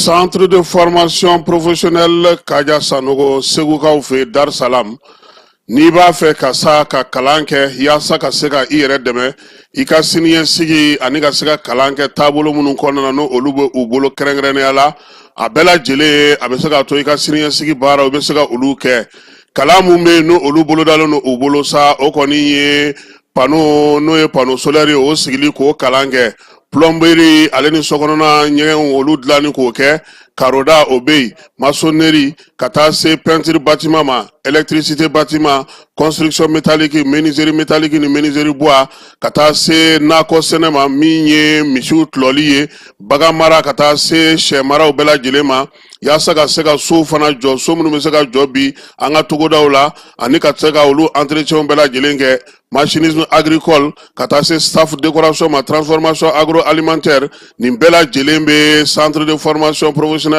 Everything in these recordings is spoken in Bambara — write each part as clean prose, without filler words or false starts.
Centre de formation professionnelle Kaja Sanogo Segukaw fe Dar Salam. N'i b'a fɛ ka sa ka kalan kɛ yaasa ka se ka i yɛrɛ dɛmɛ i ka siniɲɛsigi ani ka se ka kalan kɛ taabolo minnu kɔnɔna na olu bɛ u bolo kɛrɛnkɛrɛnnenya la a bɛɛ lajɛlen a bɛ se ka to i ka siniɲɛsigi baaraw u bɛ se ka olu kɛ kalan mun bɛ yen n'o olu bolodalen don u bolo sa o kɔni ye pano n'o ye pano solaire o sigili k'o kalan kɛ plomberie ale ni sokɔnɔna ɲɛgɛnw olu dilanni k'o kɛ karoda o bɛ yen maçonnerie ka taa se peinture bâtiment ma électricité bâtiment construction métallique menuiserie métallique ni menuiserie bois ka taa se nakɔ sɛnɛ ma min ye misiw tulɔli ye bagan mara ka taa se sɛ maraw bɛɛ lajɛlen ma yaasa ka se ka sow fana jɔ so minnu bɛ se ka jɔ bi an ka togodaw la ani ka se ka olu entretien bɛɛ lajɛlen kɛ machinisme agricole ka taa se staff décoration ma transformation agroalimentaire nin bɛɛ lajɛlen bɛ centre de formation professionnelle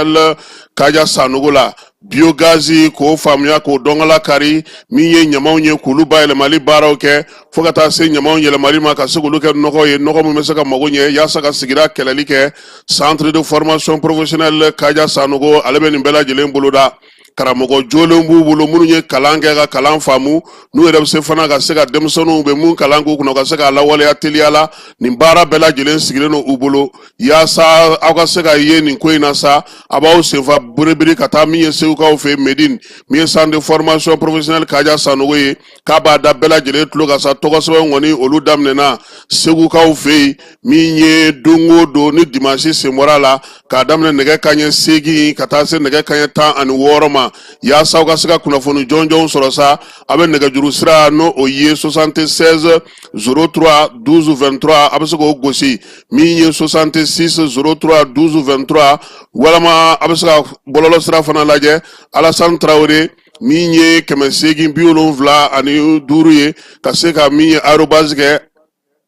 Kaja Sanogo la biogaz k'o faamuya k'o dɔngala kari min ye ɲamaw ye k'olu bayɛlɛmali baaraw kɛ fo ka taa se ɲamaw yɛlɛmali ma ka se k'olu kɛ nɔgɔ ye nɔgɔ min bɛ se ka mago ɲɛ yaasa ka sigida kɛlɛli kɛ centre de formation professionnelle Kaja Sanogo ale bɛ nin bɛɛ lajɛlen boloda karamɔgɔ jolenw b'u bolo minnu ye kalan kɛ ka kalan faamu n'u yɛrɛ bɛ se fana ka se ka denmisɛnninw bɛ mun kalan k'u kunna ka se k'a lawaleya teliya la nin baara bɛɛ lajɛlen sigilen don u bolo yaasa aw ka se ka ye nin ko in na sa a b'aw senfa berebere ka taa min ye segukaw fɛ Medine min ye centre de formation professionnelle Kaja Sanogo ye k'a b'a da bɛɛ lajɛlen tulo ka sa tɔgɔ sɛbɛn kɔni olu daminɛna segukaw fɛ yen min ye don o don ni dimanche sen bɔra la k'a daminɛ nɛgɛ kanɲɛ 8 ka taa se nɛgɛ kanɲɛ 16 ma yaasa aw ka se ka kunnafoni jɔnjɔnw sɔrɔ sa a bɛ nɛgɛjuru sira n'o o ye 76 03 12 23 a bɛ se k'o gosi min ye 66 03 12 23 walama a bɛ se ka bɔlɔlɔ sira fana lajɛ Alassane Traoré min ye 875 ye ka se ka min ye arobase kɛ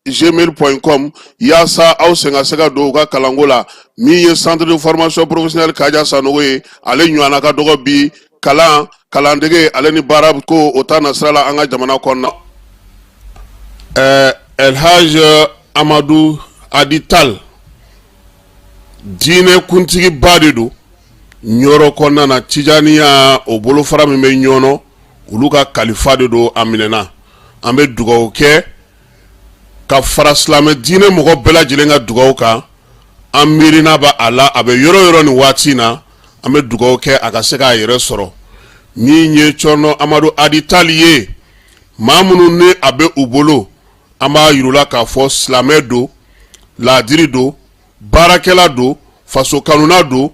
gmail.com yaasa aw sen ka se ka don u ka kalanko la min ye centre de formation professionnelle Kaja Sanogo ye ale ɲɔgɔnna ka dɔgɔ bi kalandege ale ni baara ko o ta na sira la an ka jamana kɔnɔna Elhaj Amadou Adital diinɛ kuntigi ba de don ɲɔrɔ kɔnɔna na Tijaniya o bolofara min bɛ ɲɔnɔ olu ka kalifa de don a minɛna an bɛ dugawu kɛ ka fara silamɛ diinɛ mɔgɔ bɛɛ lajɛlen ka dugawu kan an miirina b'a a la a bɛ yɔrɔ yɔrɔ nin waati in na an bɛ dugawu kɛ a ka se k'a yɛrɛ sɔrɔ min ye Cɔrɔnɔ Amadu Adital ye maa minnu ni a bɛ u bolo an b'a yirula k'a fɔ silamɛ don laadiri don baarakɛla don faso kanuna don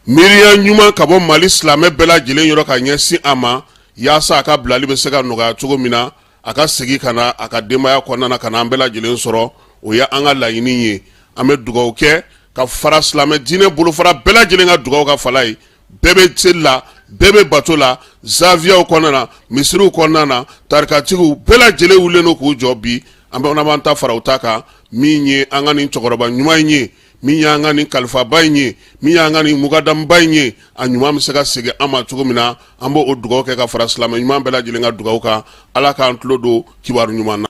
miiriya ɲuman ka bɔ Mali silamɛ bɛɛ lajɛlen yɔrɔ ka ɲɛsin a ma yaasa a ka bilali bɛ se ka nɔgɔya cogo min na a ka segi ka na a ka denbaya kɔnɔna na ka na an bɛɛ lajɛlen sɔrɔ o ye an ka laɲini ye an bɛ dugawu kɛ ka fara silamɛ diinɛ bolofara bɛɛ lajɛlen ka dugawu ka fala ye bɛɛ bɛ seli la bɛɛ bɛ bato la zaviyaw kɔnɔna na misiriw kɔnɔna na tarikatigiw bɛɛ lajɛlen wulilen don k'u jɔ bi an bɛ ta fara u ta kan min ye an ka nin cɛkɔrɔba ɲuman in ye min y'an ka nin kalifaba in ye min y'an ka nin mukadamba in ye a ɲuman bɛ se ka segin an ma cogo min na an b'o o dugawu kɛ ka fara silamɛ ɲuman bɛɛ lajɛlen ka dugawu kan ala k'an tulo don kibaru ɲuman na.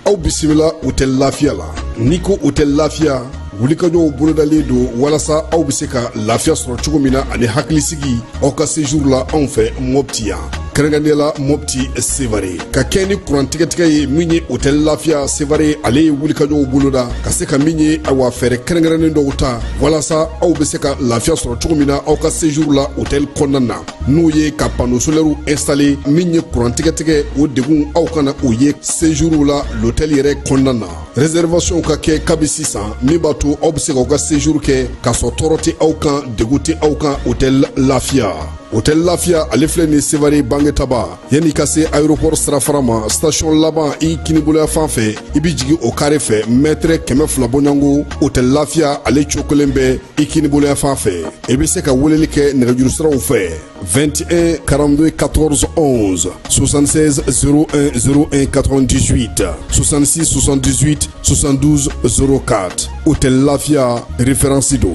Aw bisimila u tɛ lafiya la n'i ko u tɛ lafiya wulikajɔw bolodalen don walasa aw bɛ se ka lafiya sɔrɔ cogo min na ani hakilisigi aw ka séjour la anw fɛ Mopti yan kɛrɛnkɛrɛnnenya la Mopti Sevare ka kɛ ni kurantigɛtigɛ ye min ye hôtel Lafiya Sevare ale ye wulikajɔw boloda ka se ka min ye awa fɛɛrɛ kɛrɛnkɛrɛnnen dɔw ta walasa aw bɛ se ka lafiya sɔrɔ cogo min na aw ka séjour la hôtel kɔnɔna na n'o ye ka panneau solaire installé min ye kurantigɛtigɛ o degun aw kana o ye séjour la l'hôtel yɛrɛ kɔnɔna na réservation ka kɛ kabi sisan min b'a to aw bɛ se k'aw ka séjour kɛ k'a sɔrɔ tɔɔrɔ tɛ aw kan degun tɛ aw kan hôtel Lafiya. Hôtel Lafiya ale filɛ nin Sevare Bangetaba yanni ka se aéroport sirafara ma station laban i kiniboloya fan fɛ i bi jigin o carré fɛ mètre 200 bɔɲango Hôtel Lafiya ale cokolen bɛ i kiniboloya fan fɛ i bɛ se ka weleli kɛ nɛgɛjuru siraw fɛ 21 42 14 11 76 01 01 98 66 78 72 04 Hôtel Lafiya référence do.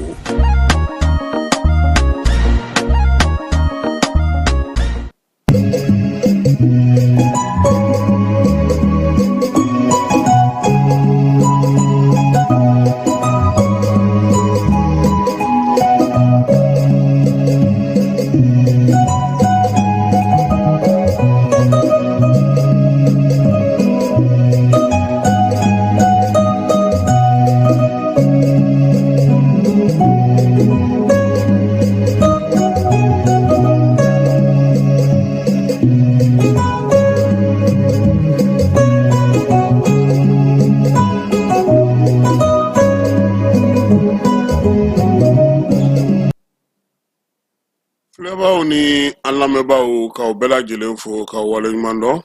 ni an lamɛnbaaw k'aw bɛɛ lajɛlen fo k'aw waleɲuman dɔn.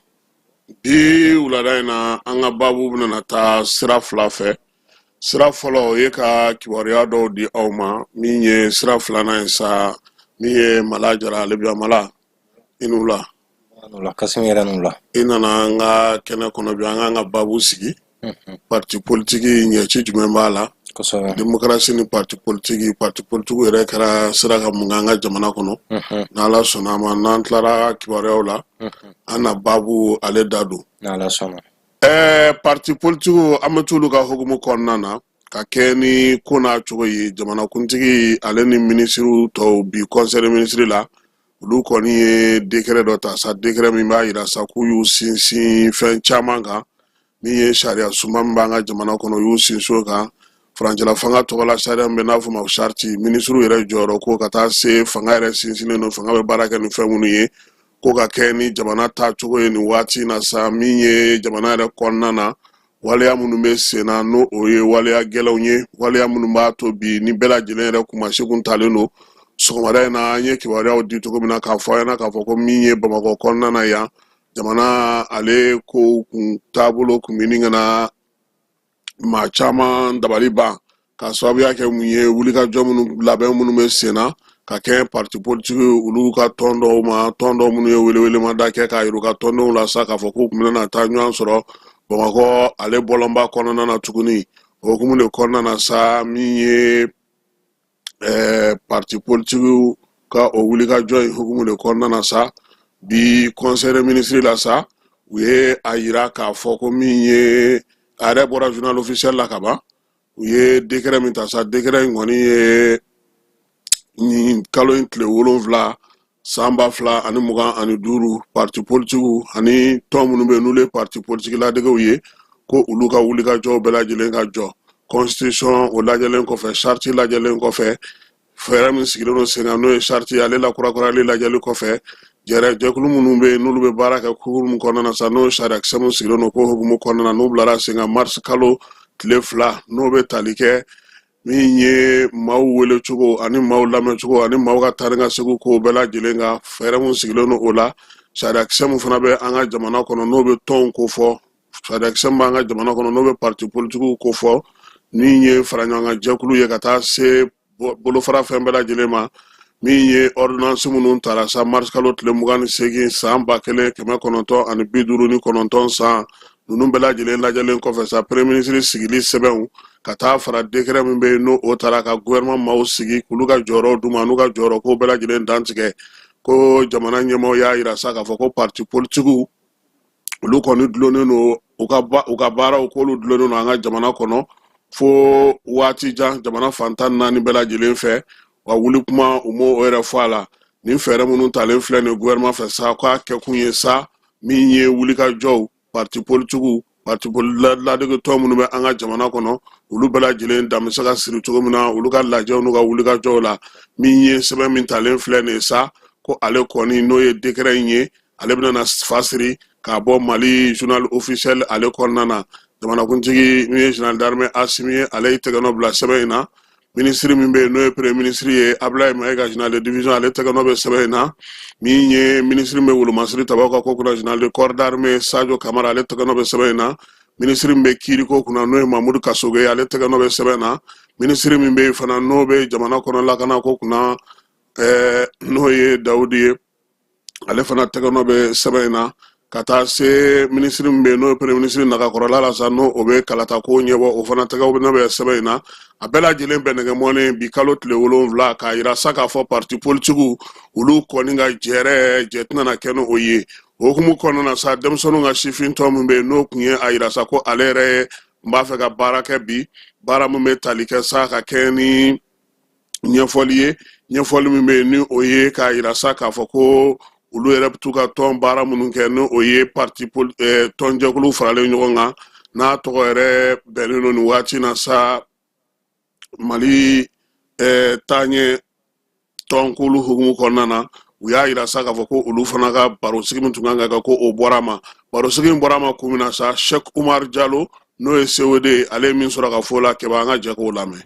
Bi wulada in na an ka baabu bɛna taa sira fila fɛ. Sira fɔlɔ o ye ka kibaruya dɔw di aw ma min ye sira filanan ye sa min ye Mala Jara ale bɛ Mala i n'u la. Kasim yɛrɛ n'u la. I nana an ka kɛnɛ kɔnɔ bi an k'an ka baabu sigi. Parti politique ɲɛci jumɛn b'a la? Kosɛbɛ. Démocratie ni parti politique yɛrɛ kɛra sira ka mun k'an ka jamana kɔnɔ. N'Ala sɔnna a ma n'an tilara kibaruyaw la an na baabu ale da don. N'Ala sɔnna. Parti politique an bɛ t'olu ka hukumu kɔnɔna na ka kɛ ni ko n'a cogo ye jamanakuntigi ale ni minisiriw tɔw bi conseil des ministres la olu kɔni ye décret dɔ ta sa décret min b'a yira sa k'u y'u sinsin fɛn caman kan min ye sariya sunba min b'an ka jamana kɔnɔ u y'u sinsin o kan. Farancɛla fanga tɔgɔla sariya min bɛ n'a fɔ ma charte minisiriw yɛrɛ jɔyɔrɔ ko ka taa se fanga yɛrɛ sinsinnen don fanga bɛ baara kɛ ni fɛn minnu ye ko ka kɛ ni jamana taacogo ye nin waati na sa min ye jamana yɛrɛ kɔnɔna na waleya minnu bɛ sen na n'o o ye waleya gɛlɛnw ye waleya minnu b'a to bi ni bɛɛ lajɛlen yɛrɛ kumasegun talen don. Sɔgɔmada in na an ye kibaruyaw di cogo min na k'a fɔ a ɲɛna k'a fɔ ko min ye Bamakɔ kɔnɔna na yan jamana ale ko kun taabolo kun bɛ nin ka na maa caman dabali ban ka sababuya kɛ mun ye wulikajɔ minnu labɛn minnu bɛ sen na ka kɛ parti politique olu ka tɔn dɔw ma tɔn dɔw minnu ye welewelemada kɛ k'a yira u ka tɔndenw la sa k'a fɔ k'u kun bɛna taa ɲɔgɔn sɔrɔ Bamakɔ ale bɔlɔnba kɔnɔna na tuguni o hukumu de kɔnɔna na sa min ye parti politique ka o wulikajɔ in hukumu de kɔnɔna na sa bi conseil des ministres la sa u ye a yira k'a fɔ ko min ye a yɛrɛ bɔra journal officiel la ka ban u ye décret min ta sa décret in kɔni ye nin kalo in tile 7 san 2025 parti politique ani tɔn minnu bɛ yen n'olu ye parti politique ladegew ye ko olu ka wulikajɔw bɛɛ lajɛlen ka jɔ constitution o lajɛlen kɔfɛ charte lajɛlen kɔfɛ fɛɛrɛ min sigilen don sen kan n'o ye charte ye ale la kurakurali lajɛli kɔfɛ jɛkulu minnu bɛ yen n'olu bɛ baara kɛ hukumu kɔnɔna na sa n'o sariyakisɛ min sigilen don ko hukumu kɔnɔna na n'u bilara sen kan mars kalo tile 2 n'o bɛ tali kɛ min ye maaw wele cogo ani maaw lamɛn cogo ani maaw ka taa ni ka segin ko bɛɛ lajɛlen ka fɛɛrɛ min sigilen don o la sariyakisɛ min fana bɛ an ka jamana kɔnɔ n'o bɛ tɔnw ko fɔ sariyakisɛ min b'an ka jamana kɔnɔ n'o bɛ parti politique ko fɔ min ye faraɲɔgɔnkan jɛkulu ye ka taa se bolofara fɛn bɛɛ lajɛlen ma min ye ordonnance minnu tara sa mars kalo tile 28 san 1959 san ninnu bɛɛ lajɛlen lajɛlen kɔfɛ sa premier ministre sigili sɛbɛnw ka taa fara décret min bɛ yen n'o o tara ka gouvernement maaw sigi k'olu ka jɔyɔrɔ d'u ma n'u ka jɔyɔrɔ ko bɛɛ lajɛlen dantigɛ ko jamana ɲɛmaaw y'a yira sa k'a fɔ ko parti politique olu kɔni dulonnen don u ka baaraw k'olu dulonnen don an ka jamana kɔnɔ fo waati jan jamana fantan 4 bɛɛ lajɛlen fɛ wa wuli kuma u m'o yɛrɛ fɔ a la ni fɛɛrɛ minnu talen filɛ nin gouvernement fɛ sa k'a kɛkun ye sa min ye wulikajɔw parti politique parti ladegetɔ minnu bɛ an ka jamana kɔnɔ olu bɛɛ lajɛlen dan bɛ se ka siri cogo min na olu ka lajɛw n'u ka wulikajɔw la min ye sɛbɛn min talen filɛ nin ye sa ko ale kɔni n'o ye décret in ye ale bɛna fa siri k'a bɔ Mali journal officiel ale kɔnɔna na jamanakuntigi min ye général d'armée Assimi ye ale y'i tɛgɛ nɔ bila sɛbɛn in na ministre min bɛ yen n'o ye premier ministre ye Abdoulaye Mayiga général de division ale tɛgɛ nɔ bɛ sɛbɛn in na min ye ministre min bɛ Wolomasiri Tabaw ka ko kunna général de corps d'armée Sadio Kamara ale tɛgɛ nɔ bɛ sɛbɛn in na ministre min bɛ kiiri ko kunna n'o ye Mamadou Kasoge ale tɛgɛ nɔ bɛ sɛbɛn in na ministre min bɛ yen fana n'o bɛ jamana kɔnɔ lakana ko kunna n'o ye Dawudi ye ale fana tɛgɛ nɔ bɛ sɛbɛn in na ka taa se ministre min bɛ yen n'o ye premier ministre Nagakɔrɔla la sa n'o o bɛ kalata ko ɲɛbɔ o fana tɛgɛ nɔ bɛ sɛbɛn in na a bɛɛ lajɛlen bɛ nɛgɛmɔni bi kalo tile 7 k'a yira sa k'a fɔ parti politique olu kɔni ka jɛ tɛna na kɛ n'o ye o hukumu kɔnɔna na sa denmisɛnninw ka sifin tɔ min bɛ yen n'o kun ye a yira sa ko ale yɛrɛ n b'a fɛ ka baara kɛ bi baara min bɛ tali kɛ sa ka kɛ ni ɲɛfɔli ye ɲɛfɔli min bɛ yen ni o ye k'a yira sa k'a fɔ ko olu yɛrɛ bɛ t'u ka tɔn baara minnu kɛ ni o ye parti tɔnjɛkulu faralen ɲɔgɔn kan n'a tɔgɔ yɛrɛ bɛnnen don nin waati na sa Mali taaɲɛ tɔnkulu hukumu kɔnɔna na u y'a yira sa k'a fɔ ko olu fana ka barosigi min tun kan ka kɛ ko o bɔra a ma barosigi min bɔra a ma kun min na sa Cheikh Umar Jalo n'o ye COD ale ye min sɔrɔ ka fɔ la kɛba an ka jɛ k'o lamɛn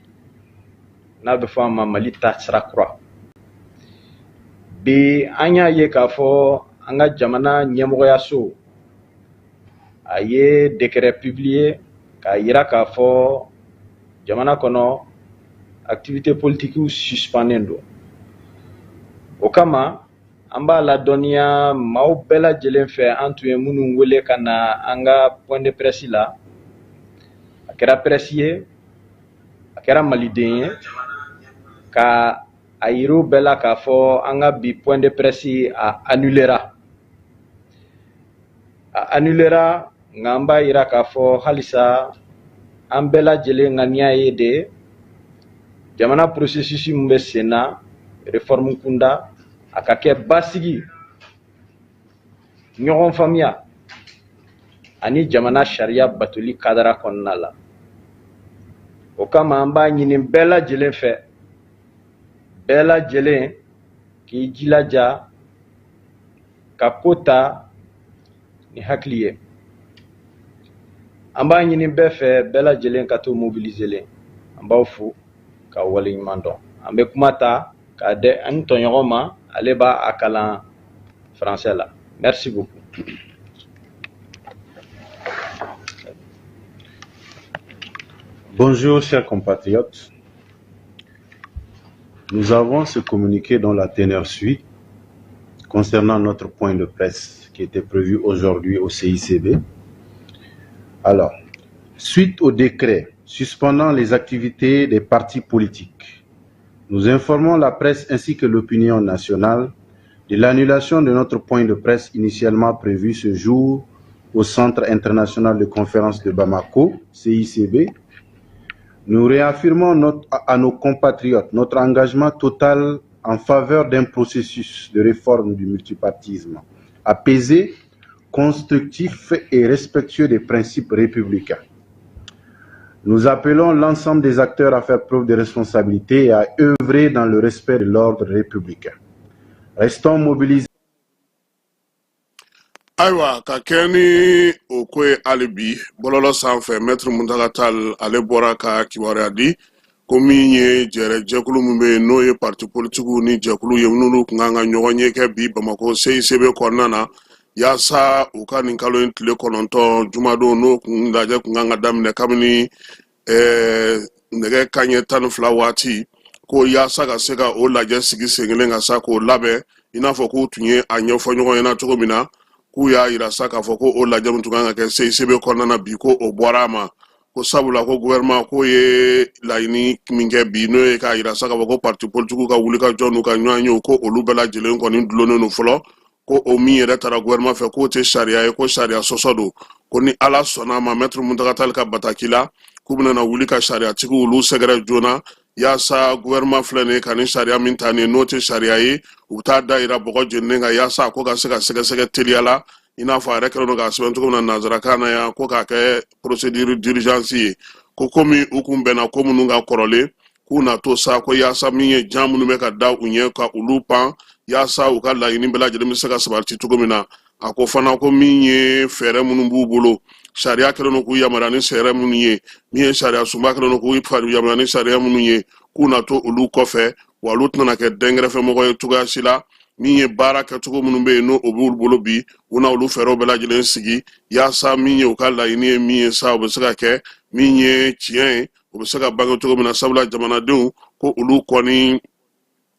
n'a bɛ fɔ a ma Mali taasira kura bi an y'a ye k'a fɔ an ka jamana ɲɛmɔgɔyaso a ye décret publié k'a yira k'a fɔ jamana kɔnɔ activité politique suspended don. O kama an b'a ladɔnniya maaw bɛɛ lajɛlen fɛ an tun ye minnu wele ka na an ka point de presse la, a kɛra presse ye, a kɛra maliden ye, ka a yir'u bɛɛ la k'a fɔ an ka bi point de presse a annulera. A annulera nka an b'a yira k'a fɔ halisa an bɛɛ lajɛlen ŋaniya ye de jamana processus min bɛ sen na réforme kunda a ka kɛ basigi, ɲɔgɔn faamuya ani jamana sariya batoli kadara kɔnɔna la. O kama an b'a ɲini bɛɛ lajɛlen fɛ, bɛɛ lajɛlen k'i jilaja ka ko ta ni hakili ye. An b'a ɲini bɛɛ fɛ, bɛɛ lajɛlen ka to mobiliser. An b'aw fo ka waleɲuman dɔn. An bɛ kuma ta k'a di an tɔɲɔgɔn ma, ale b'a a kalan français la. Merci beaucoup. Bonjour chers compatriotes. Nous avons ce communiqué dont la teneur suit concernant notre point de presse qui était prévu aujourd'hui au CICB. Alors, suite au décret suspendant les activités des partis politiques, nous informons la presse ainsi que l'opinion nationale de l'annulation de notre point de presse initialement prévu ce jour au Centre international de conférence de Bamako, CICB. Nous réaffirmons à nos compatriotes notre engagement total en faveur d'un processus de réforme du multipartisme apaisé, constructif et respectueux des principes républicains. Nous appelons l'ensemble des acteurs à faire preuve de responsabilité et à œuvrer dans le respect de l'ordre républicain. Restons mobilisés. Aïwa, ka keni okwe alibi, bololo sanfe, maître Muntagatal, ale bora ka kiwari adi, komi nye jere jekulu mube no ye parti politiku ni jekulu ye ununu kunganga nyogonye ke bi Bamako CICB konnana, yasa uka ninkalo intile kononto jumado no kundaje kunganga damine kamini nege kanye tanu flawati, ko yasa ka seka o laje sigi sengelenga sa ko labe, inafo ko tunye anyofo nyogo yena chogomina, kuya irasa ka foko o lajɛ mun tun ke CICB kɔnɔna bi ko o bɔra ma ko sabula ko gouvernement ko ye laɲini min kɛ bi n'o ye ka irasa ka fɔ parti politique ka wuli ka jɔ n'u ka ɲɔgɔn ye ko olu bɛɛ lajɛlen kɔni dulonnen no fɔlɔ ko o min yɛrɛ taara gouvernement fɛ k'o tɛ sariya ye ko sariya sɔsɔ don ko ni ala sɔnna ma maître Muntagatal ka bataki la k'u bɛna wuli ka sariyatigiw olu sɛgɛrɛ joona yasa gouvernement filɛ nin ye ka ni sariya min ta nin n'o tɛ sariya ye u bɛ taa da yira bɔgɔ jeninen kan yasa ko ka se ka sɛgɛsɛgɛ teliya la i n'a fɔ a yɛrɛ kɛlen don k'a sɛbɛn cogo min na nanzarakan na yan ko k'a kɛ procédure d'urgence ye ko komi u kun bɛnna ko minnu ka kɔrɔlen k'u na to sa ko yasa min ye jan minnu bɛ ka da u ɲɛ ka olu pan yasa u ka laɲini bɛɛ lajɛlen bɛ se ka sabati cogo min na a ko fana ko min ye fɛɛrɛ minnu b'u bolo sariya kɛlen don k'u yamaruya ni sariya minnu ye min ye sariya sunba kɛlen don k'u yamaruya ni sariya minnu ye k'u na to olu kɔfɛ wa olu tɛna kɛ dɛnkɛrɛfɛmɔgɔ ye cogoya si la min ye baara kɛcogo minnu bɛ yen n'o b'u bolo bi u na olu fɛɛrɛw bɛɛ lajɛlen sigi yasa min ye u ka laɲini ye min ye sa u bɛ se ka kɛ min ye tiɲɛ ye u bɛ se ka bange cogo min na sabula jamanadenw ko olu kɔni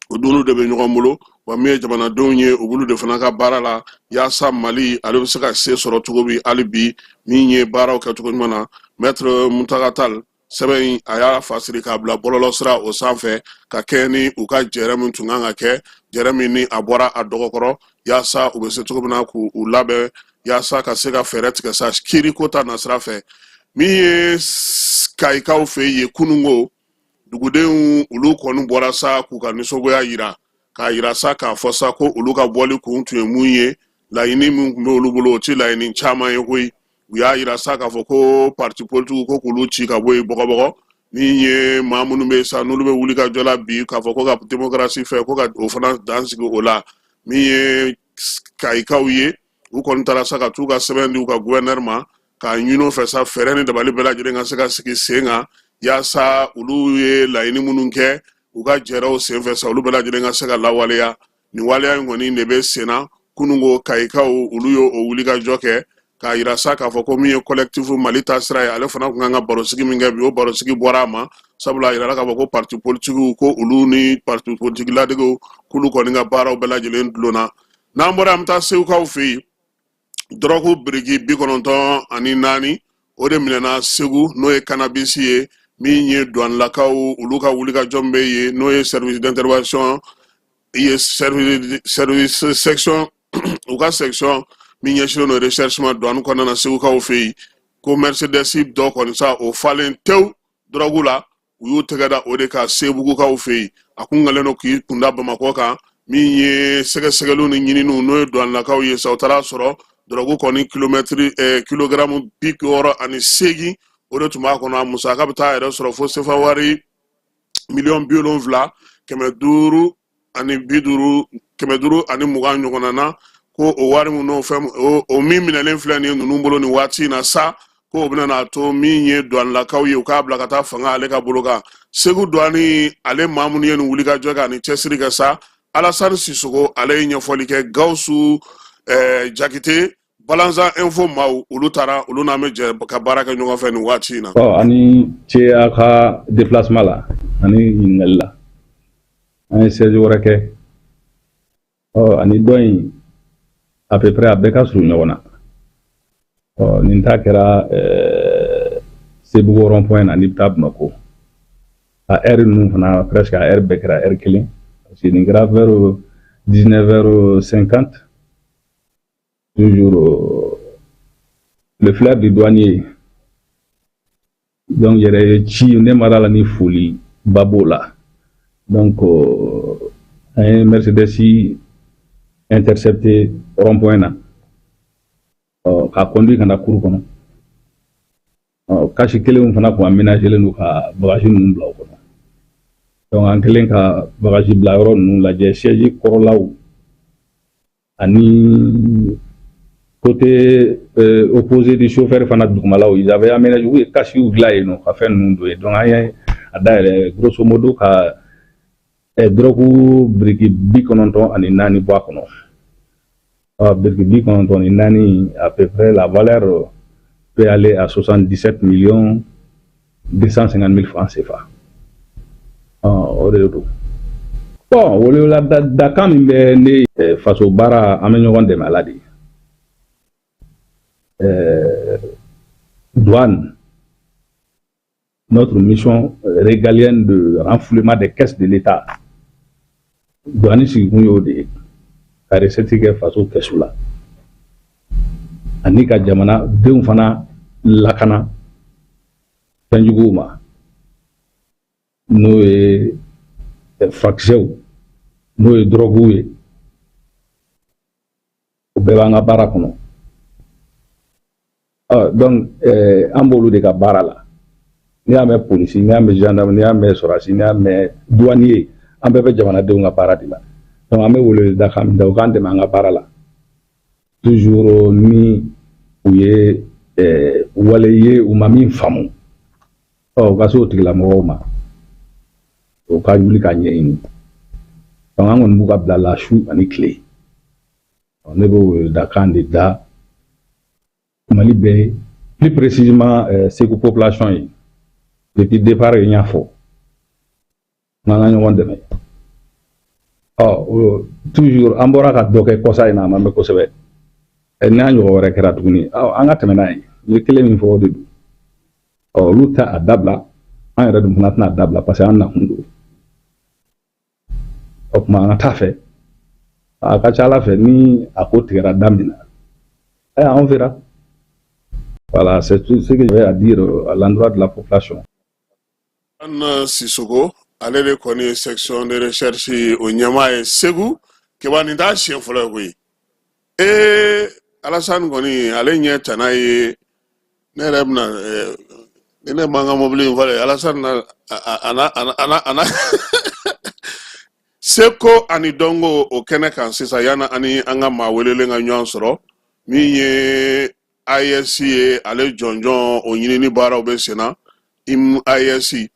o donu de bɛ ɲɔgɔn bolo wa min ye jamanadenw ye u bolo de fana ka baara la yasa Mali ale bɛ se ka se sɔrɔ cogo bi hali bi min ye baaraw kɛcogo ɲuman na maître Muntagatal sɛbɛn a y'a fasiri k'a bila bɔlɔlɔ sira o sanfɛ ka kɛ ni u ka jɛrɛ min tun kan ka kɛ jɛrɛ min ni a bɔra a dɔgɔkɔrɔ yasa u bɛ se cogo min na k'u labɛn yasa ka se ka fɛɛrɛ tigɛ sa kiiri ko ta nasira fɛ min ye kayikaw fɛ ye kunungo dugudenw olu kɔni bɔra sa k'u ka nisɔngoya yira k'a yira sa k'a fɔ sa ko olu ka bɔli kun tun ye mun ye laɲini min tun bɛ olu bolo o tɛ laɲini caman ye koyi u y'a yira sa k'a fɔ ko parti politique ko k'olu ci ka bɔ yen bɔgɔbɔgɔ min ye maa minnu bɛ sa n'olu bɛ wuli ka jɔ la bi k'a fɔ ko ka démocratie fɛ ko ka o fana dan sigi o la min ye kayikaw ye u kɔni taara sa ka t'u ka sɛbɛn di u ka gouverneur ma k'a ɲini o fɛ sa fɛɛrɛ ni dabali bɛɛ lajɛlen ka se ka sigi sen kan yasa olu ye laɲini minnu kɛ u ka jɛrɛw sen fɛ sa olu bɛɛ lajɛlen ka se ka lawaleya ni waleya ngoni nebe sena kunungo kaikaw ulu yo o wuliga joke ka irasa ka foko mi collectif Mali Tasira ale fana kunga barosigi minga bi o barosigi borama sabula irala ka foko parti politique ko ulu ni parti politique la dego kulu ko nga baraw belajelen dlona nambora amta sew kaw fi drogu brigi bi kononton ani nani o de minena segu no e cannabis ye mi nye douane lakaw ulu ka wuliga jombe ye no e service d'intervention ye service section ou ka section mi nye shiro no recherchement douane kona na segu kaw fi ko Mercedes do kon sa o falen tew drogu la uyu tegada o de ka sebugu kaw fi akungale no ki kunda Bamako ka mi nye sege ni nyini no e douane lakaw ye sautara soro drogu koni kilogramme bik oro ani segi ode tuma kono musa ka bita ere soro fo sefa wari million biolon vla kemeduru ani biduru kemeduru ani mugan nyogona na ko o wari mu no fem o mi minalen flani no numbolo ni wati na sa ko obna na to mi nye douane la kaw ye ka bla kata fanga ale ka bologa segu douane ale mamuni en wuliga joga ni chesiri ka sa Alassane Sissoko ale nye folike gausu jakite balanza info mau ulutara uluna meje ka baraka nyonga fe ni wati na ani che aka déplacement la ani ingalla ani Serge Woreke ani doin à peu près à beka su nyona ninta kera Sebugo rond-point ani tab mako a heure nous fana presque à heure bekra heure killing c'est une grave vers 19h50 toujours le flair du douanier donc il y a chi ne marala ni fouli babola donc un Mercedes intercepté rond-point na a conduit kana kuru kono kashi kele fana ko aménager le no ka bagage num bla kono donc en kelen ka bagage bla ron num la je siège korolaw ani côté opposé du chauffeur fana dugumalaw ils avaient aménagé oui kashi ou glaye no ka fen num do donc ay ada grosso modo ka drogu briki bikononton ani nani bois kono briki bikononton ani nani à peu près la valeur peut aller à 77 250 000 francs CFA. Bon, la Dakar mimbe face au bara amenyogon de maladie. Douane, notre mission régalienne de renflouement des caisses de l'État. Douane si vous de la recette face au caisses là. Anika jamana deun fana lakana tanjuguma no e fraxeu no e drogue o bebanga barakono donc ambolu de ka barala ni ame police ni ame gendarme ni ame sorasi ni ame douanier ambe be jamana deun ga baradila donc ame wole da kam da gande manga barala toujours ni ouye walaye umami famu gaso tigla moma o ka yuli ka nyeni donc angon buka bla la chou ani clé on est beau da candidat Mali be plus précisément c'est que population yi depuis départ y a fo nana ñu wonde me toujours ambora ka doke ko say na ma ko sebe nanyo wore kera tuguni anga temenai ni kele min fo de luta adabla an yɛrɛ dun fana tɛna dabila parce que an nakun don o kuma an ka taa fɛ a ka ca Ala fɛ ni a ko tigɛra da min na on verra. Voilà, c'est tout ce que j'avais à dire à l'endroit de la population. Anna Sissoko, allez de connaître section de recherche au Nyama et Segu, qui va nous dar chien folo oui. Et Alassane Goni, allez n'y être naïe, ne remna, ne manga mobile voilà. Alassane ana Seko ani dongo o Kenekan sisa yana ani anga mawelele nga nyansoro mi ye ISC ale jonjon o nyini bara obesena im ISC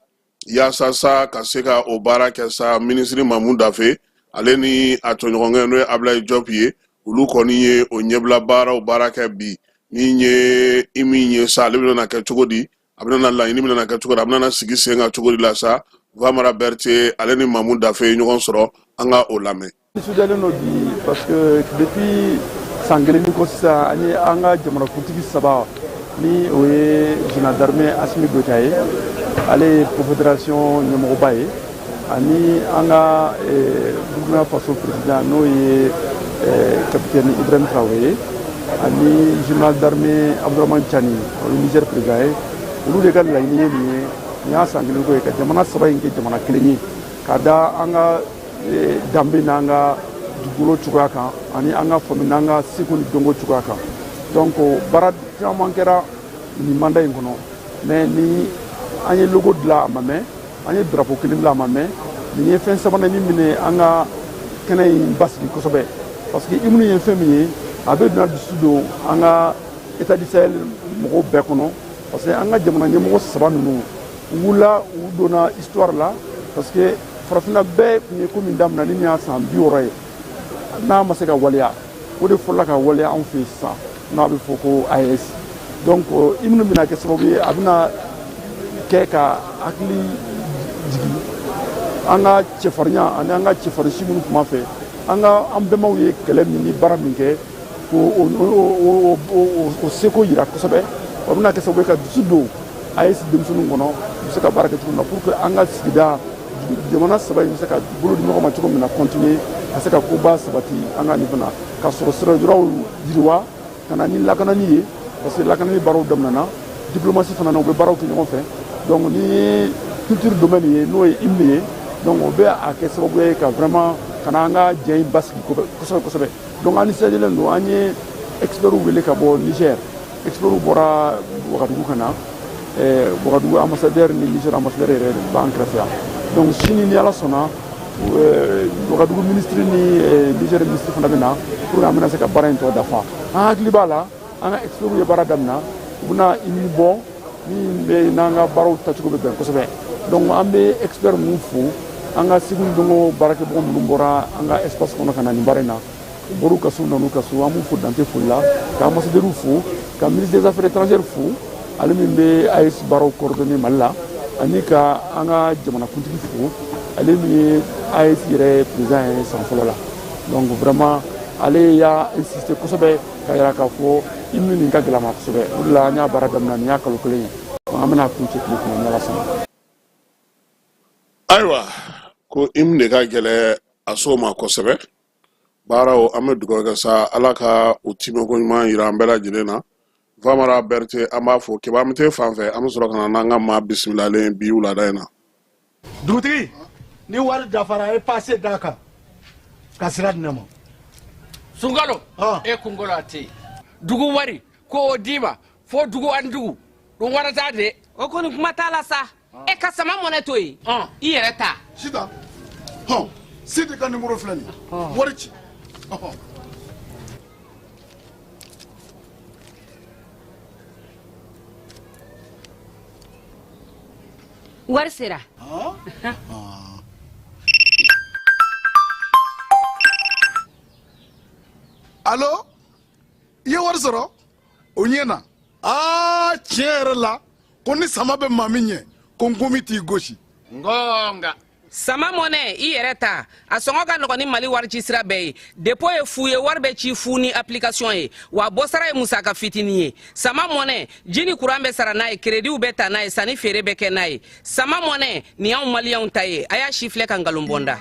ya sasa kaseka o bara kesa ministre Mamoud Dafe ale ni a tɔɲɔgɔnkɛ n'o ye Ablaye Diop ye olu kɔni ye o ɲɛbila baaraw baara kɛ bi min ye i min ye sa ale bɛna kɛ cogo di a bɛna laɲini bɛna kɛ cogo di a bɛna sigi sen kan cogo di la sa Famara Berté ale ni Mamu Dafe ye ɲɔgɔn sɔrɔ an ka o lamɛn. Sudalen no bi parce que depuis san kelen ni kɔ sisan ani an ka jamanakuntigi saba ni o ye gendarme Asimi Goita ye ale ye confédération ɲɛmɔgɔba ye ani an ka Burkina Faso président n'o ye capitaine Ibrahim Traoré ye ani général d'armée Abdourahmane Tiani o ye Niger président ye olu de ka laɲini ye nin ye nin y'a san kelen ko ye ka jamana saba in kɛ jamana kelen ye ka da an ka danbe n'an ka dugukolo cogoya kan ani an ka faamu n'an ka seko ni dɔnko cogoya kan donc baara caman kɛra nin manda in kɔnɔ mais ni an ye logo dilan a ma mɛn an ye drapeau kelen dilan a ma mɛn nin ye fɛn sabanan min minɛ an ka kɛnɛ in basigi kosɛbɛ parce que IMU ye fɛn min ye a bɛ donna dusu don an ka état du Sahel mɔgɔw bɛɛ kɔnɔ parce que an ka jamana ɲɛmɔgɔ saba ninnu u wulila u donna histoire la parce que farafinna bɛɛ tun ye ko min daminɛ ni y'a san 60 ye n'a ma se ka waleya o de fɔlɔla ka waleya anw fɛ sisan n'a bɛ fɔ ko AES donc IMU bɛna kɛ sababu ye a bɛna kɛ ka hakili jigin an ka cɛfarinya ani an ka cɛfarin si minnu tun b'a fɛ an bɛnbaw ye kɛlɛ min ni baara min kɛ o seko yira kosɛbɛ o bɛna kɛ sababu ye ka dusu don AES denmisɛnninw kɔnɔ u bɛ se ka baara kɛ cogo min na pour que an ka sigida jamana saba in bɛ se ka bolo di ɲɔgɔn ma cogo min na continuer ka se ka koba sabati an ka nin fana ka sɔrɔ sirajɔlaw yiriwa ka na ni lakanani ye parce que lakanani baaraw daminɛna diplomasi fana na u bɛ baaraw kɛ ɲɔgɔn fɛ donc ni ye culture domaine ye n'o ye IMU ye donc o bɛ a kɛ sababu ye ka vraiment ka na an ka diɲɛ in basigi kosɛbɛ kosɛbɛ donc an nisɔndiyalen don an ye experts wele ka bɔ Niger experts bɔra Wagadugu ka na Wagadugu ambassadeur ni Niger ambassadeur yɛrɛ de b'an kɛrɛfɛ yan donc sini ni Ala sɔnna Wagadugu ministre ni Niger ministre fana bɛ na pour que an bɛna se ka baara in tɔ dafa an hakili b'a la an ka experts ye baara daminɛ u bɛna IMU bɔ min bɛ n'an ka baaraw tacogo bɛ bɛn kosɛbɛ donc an bɛ experts ninnu fo an ka segu dɔnko baarakɛbagaw minnu bɔra an ka espace kɔnɔ ka na nin baara in na u bɔr'u ka so nan'u ka so an b'u fo dante foli la ka ambassadeurs fo ka ministre des affaires étrangères fo ale min bɛ AES baaraw coordonner Mali la ani ka an ka jamanakuntigi fo ale min ye AES yɛrɛ président ye san fɔlɔ la donc vraiment ale y'a insister kosɛbɛ ka yira k'a fɔ IMU nin ka gɛlɛn ma kosɛbɛ o de la an y'a baara daminɛ nin y'a kalo kelen ye an bɛna kun cɛ tile kɔnɔ ni Ala sɔnna. Ayiwa ko IMU de ka gɛlɛn a so ma kosɛbɛ baaraw an bɛ dugawu kɛ sa Ala ka o timiko ɲuman yira an bɛɛ lajɛlen na Famara Berté an b'a fɔ Kebamite fan fɛ an bɛ sɔrɔ ka na n'an ka maa bisimilalen bi wulada in na. Dugutigi ni wari dafara e passe d'a kan ka sira di ne ma. Sunkalo e kunkolo a tɛ yen dugu wari ko o d'i ma fo dugu ani dugu dun wari t'a de. O kɔni kuma t'a la sa e ka sama mɔnɛ to yen i yɛrɛ ta. Sita Sidi ka numéro filɛ nin ye wari ci. Wari sera. Allo i ye wari sɔrɔ o ɲɛna tiɲɛ yɛrɛ la ko ni sama bɛ maa min ɲɛ ko n komi t'i gosi. Ngonga. Sama mɔnɛ i yɛrɛ ta a sɔngɔ ka nɔgɔn ni Mali wari ci sira bɛɛ ye dépôt ye fu ye wari bɛ ci fu ni application ye wa bɔ sara ye musaka fitinin ye sama mɔnɛ ji ni courant bɛ sara n'a ye crédit bɛ ta n'a ye sanni feere bɛ kɛ n'a ye sama mɔnɛ nin y'anw maliyɛnw ta ye a y'a si filɛ ka nkalon bɔ n da.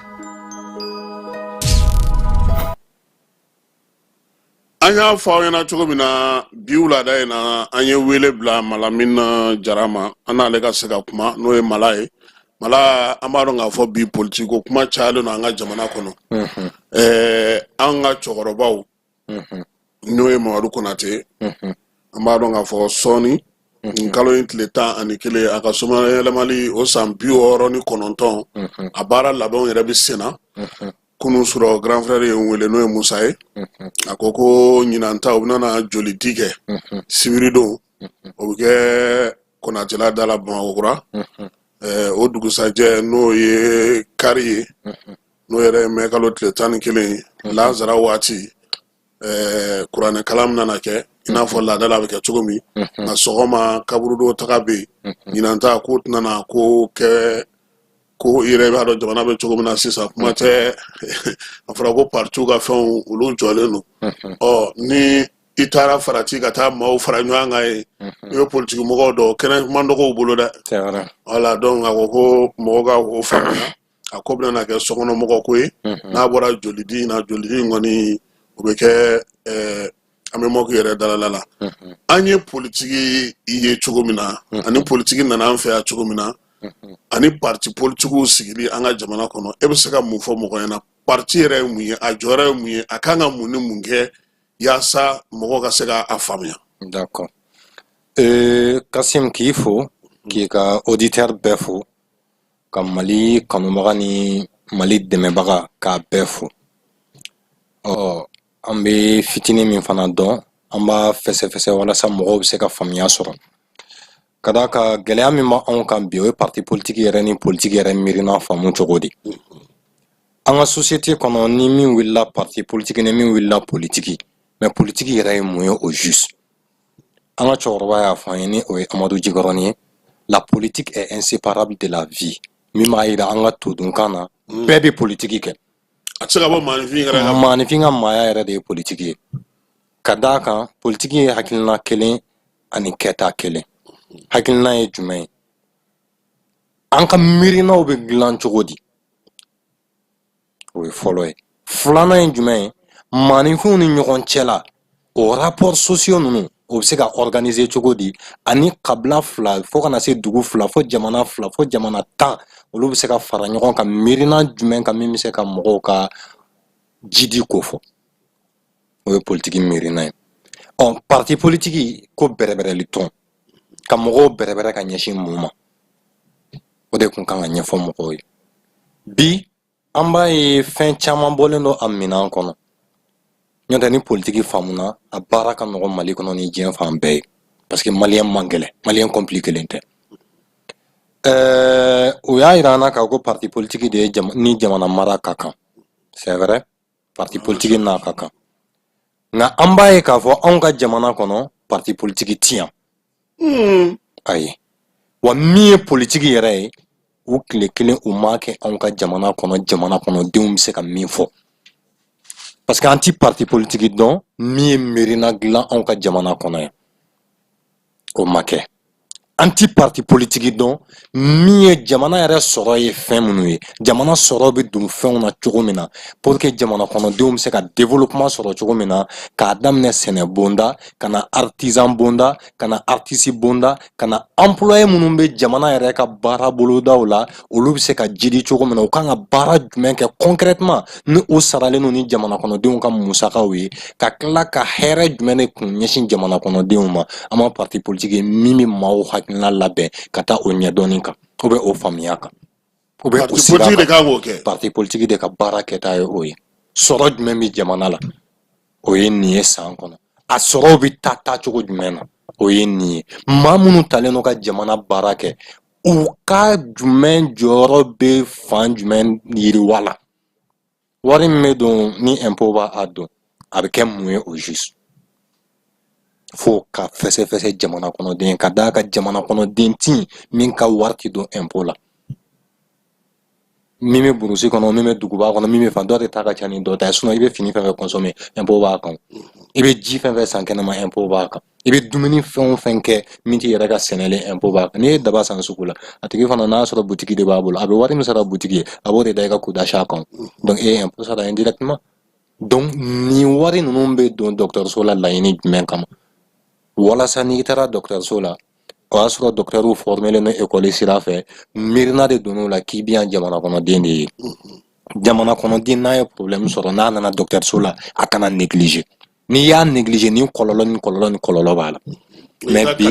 An y'a fɔ aw ɲɛna cogo min na bi wulada in na an ye wele bila Malamina Jara ma an n'ale ka se ka kuma n'o ye Mala ye Mala an b'a dɔn k'a fɔ bi politique ko kuma cayalen don an ka jamana kɔnɔ an ka cɛkɔrɔbaw n'o ye Mamadu Konate an b'a dɔn k'a fɔ sɔɔni nin kalo in tile 11 a ka somayɛlɛmali o san 69 a baara labɛnw yɛrɛ bɛ sen na kunun sɔrɔ grand frère ye n wele n'o ye Musa ye a ko ko ɲinan ta u bɛna joli di kɛ sibiri don o bɛ kɛ Konatela da la Bamakɔ kura o dugusajɛ n'o ye kari ye n'o yɛrɛ ye mɛ kalo tile 11 lazara waati kuranɛ kalam nana kɛ i n'a fɔ laadala bɛ kɛ cogo min nka sɔgɔma kaburudo taga bɛ yen ɲinanta ko tɛna ko kɛ ko i yɛrɛ b'a dɔn jamana bɛ cogo min na sisan kuma tɛ a fɔra ko paritiw ka fɛnw olu jɔlen don ni i taara farati ka taa maaw fara ɲɔgɔn kan ye i bɛ politiki mɔgɔw dɔn kɛnɛ mandɔgɔw bolo dɛ wala donc a ko ko mɔgɔw ka o faamuya a ko bɛna kɛ sokɔnɔmɔgɔ ko ye n'a bɔra jolidi in na jolidi in kɔni o bɛ kɛ an bɛ mɔkɛ yɛrɛ dalala la an ye politiki ye cogo min na ani politiki nana an fɛ yan cogo min na ani parti politikiw sigili an ka jamana kɔnɔ e bɛ se ka mun fɔ mɔgɔ ɲɛna parti yɛrɛ ye mun ye a jɔyɔrɔ ye mun ye a kan ka mun ni mun kɛ yasa mɔgɔ ka se k'a faamuya. D'accord. Kasim k'i fo k'i ka auditeur bɛɛ fo ka Mali kanubaga ni Mali dɛmɛbaga k'a bɛɛ fo. An bɛ fitinin min fana dɔn an b'a fɛsɛfɛsɛ walasa mɔgɔw bɛ se ka faamuya sɔrɔ. Ka d'a kan gɛlɛya min bɛ anw kan bi o ye parti politique yɛrɛ ni politique yɛrɛ miirina faamu cogo di. An ka société kɔnɔ ni min wulila parti politique ni min wulila politique mais politique yɛrɛ ye mun ye au juste. An ka cɛkɔrɔba y'a fɔ an ye ni o ye Amadu Jikɔrɔni ye la politique est inséparable de la vie. Min b'a yira an ka todunkan na bɛɛ bɛ politique kɛ. A tɛ se ka bɔ maanifin yɛrɛ la. Maanifin ka maaya yɛrɛ de ye politique ye. Ka d'a kan politique ye hakilina kelen ani kɛta kelen. Hakilina ye jumɛn ye? An ka miirinaw bɛ dilan cogo di? O ye fɔlɔ ye. Filanan ye jumɛn ye? Maanifinw ni ɲɔgɔn cɛ la o rapport sociaux ninnu o bɛ se ka organiser cogo di? Ani kabila fila fo kana se dugu fila fo jamana fila fo jamana 10 olu bɛ se ka fara ɲɔgɔn kan miirina jumɛn kan min bɛ se ka mɔgɔw ka jidi ko fɔ? O ye politique miirina ye. Parti politique ko bɛrɛbɛrɛli tɔn ka mɔgɔw bɛrɛbɛrɛ ka ɲɛsin mun ma? O de kun kan ka ɲɛfɔ mɔgɔw ye. Bi an b'a ye fɛn caman bɔlen don a minɛn kɔnɔ. N'o tɛ ni politique faamuna a baara ka nɔgɔn Mali kɔnɔ ni diɲɛ fan bɛɛ ye parce que maliyɛn man gɛlɛn maliyɛn compliqué tɛ. O y'a yira an na k'a ko parti politique de ye ni jamana mara ka kan. C'est vrai parti politique n'a ka kan. Nka an b'a ye k'a fɔ anw ka jamana kɔnɔ parti politique ti yan. Ayi. Wa min ye politique yɛrɛ ye u tile kelen u m'a kɛ anw ka jamana kɔnɔdenw bɛ se ka min fɔ. Parce que an ti parti politique dɔn min ye miirina dilan anw ka jamana kɔnɔ yan. O ma kɛ. An ti parti politique dɔn min ye jamana yɛrɛ sɔrɔ ye fɛn minnu ye. Jamana sɔrɔ bɛ don fɛnw na cogo min na pour que jamana kɔnɔdenw bɛ se ka développement sɔrɔ cogo min na k'a daminɛ sɛnɛ bonda ka na artisan bonda ka na artiste bonda ka na employé minnu bɛ jamana yɛrɛ ka baara bolodaw la olu bɛ se ka jidi cogo min na u kan ka baara jumɛn kɛ concrètement ni o saralen don ni jamana kɔnɔdenw ka musakaw ye ka tila ka hɛrɛ jumɛn de kun ɲɛsin jamana kɔnɔdenw ma an ma parti politique min bɛ maaw hakilina labɛn ka taa o ɲɛdɔnni kan ou bien o faamuya kan ou bien o sira kan. Parti politique de ka baara kɛta ye o ye. Sɔrɔ jumɛn bɛ jamana la o ye nin ye san kɔnɔ a sɔrɔw bɛ taa cogo jumɛn na o ye nin ye. Maa minnu talen no ka jamana baara kɛ u ka jumɛn jɔyɔrɔ bɛ fan jumɛn yiriwa la. Wari min bɛ don ni impôt b'a don a bɛ kɛ mun ye au juste. Fo ka fɛsɛfɛsɛ jamana kɔnɔden ka d'a ka jamana kɔnɔden ti min ka wari ti don impôt la. Min bɛ burusi kɔnɔ min bɛ duguba kɔnɔ min bɛ fan dɔ de ta ka ca ni dɔ ta ye sinon i bɛ fini fɛn fɛn consommer impôt b'a kan. I bɛ ji fɛn fɛn san kɛnɛma impôt b'a kan. I bɛ dumuni fɛn o fɛn kɛ min t'i yɛrɛ ka sɛnɛlen impôt b'a kan. N'i ye daba san sugu la a tigi fana n'a sɔrɔ boutique de b'a bolo a bɛ wari min sara boutique ye a b'o de da i ka coup d'achat kan. Donc e ye impôt sara indirectement. Donc nin wari ninnu bɛ don dɔgɔtɔrɔso la laɲini jumɛn kama? Walasa n'i taara dɔgɔtɔrɔso la o y'a sɔrɔ dɔgɔtɔrɔw formelen no école sira fɛ miirina de donn'o la k'i bɛ yan jamana kɔnɔden de ye. Jamana kɔnɔden n'a ye problème sɔrɔ n'a nana dɔgɔtɔrɔso la a kana négliger. N'i y'a négliger ni kɔlɔlɔ b'a la. Mais bi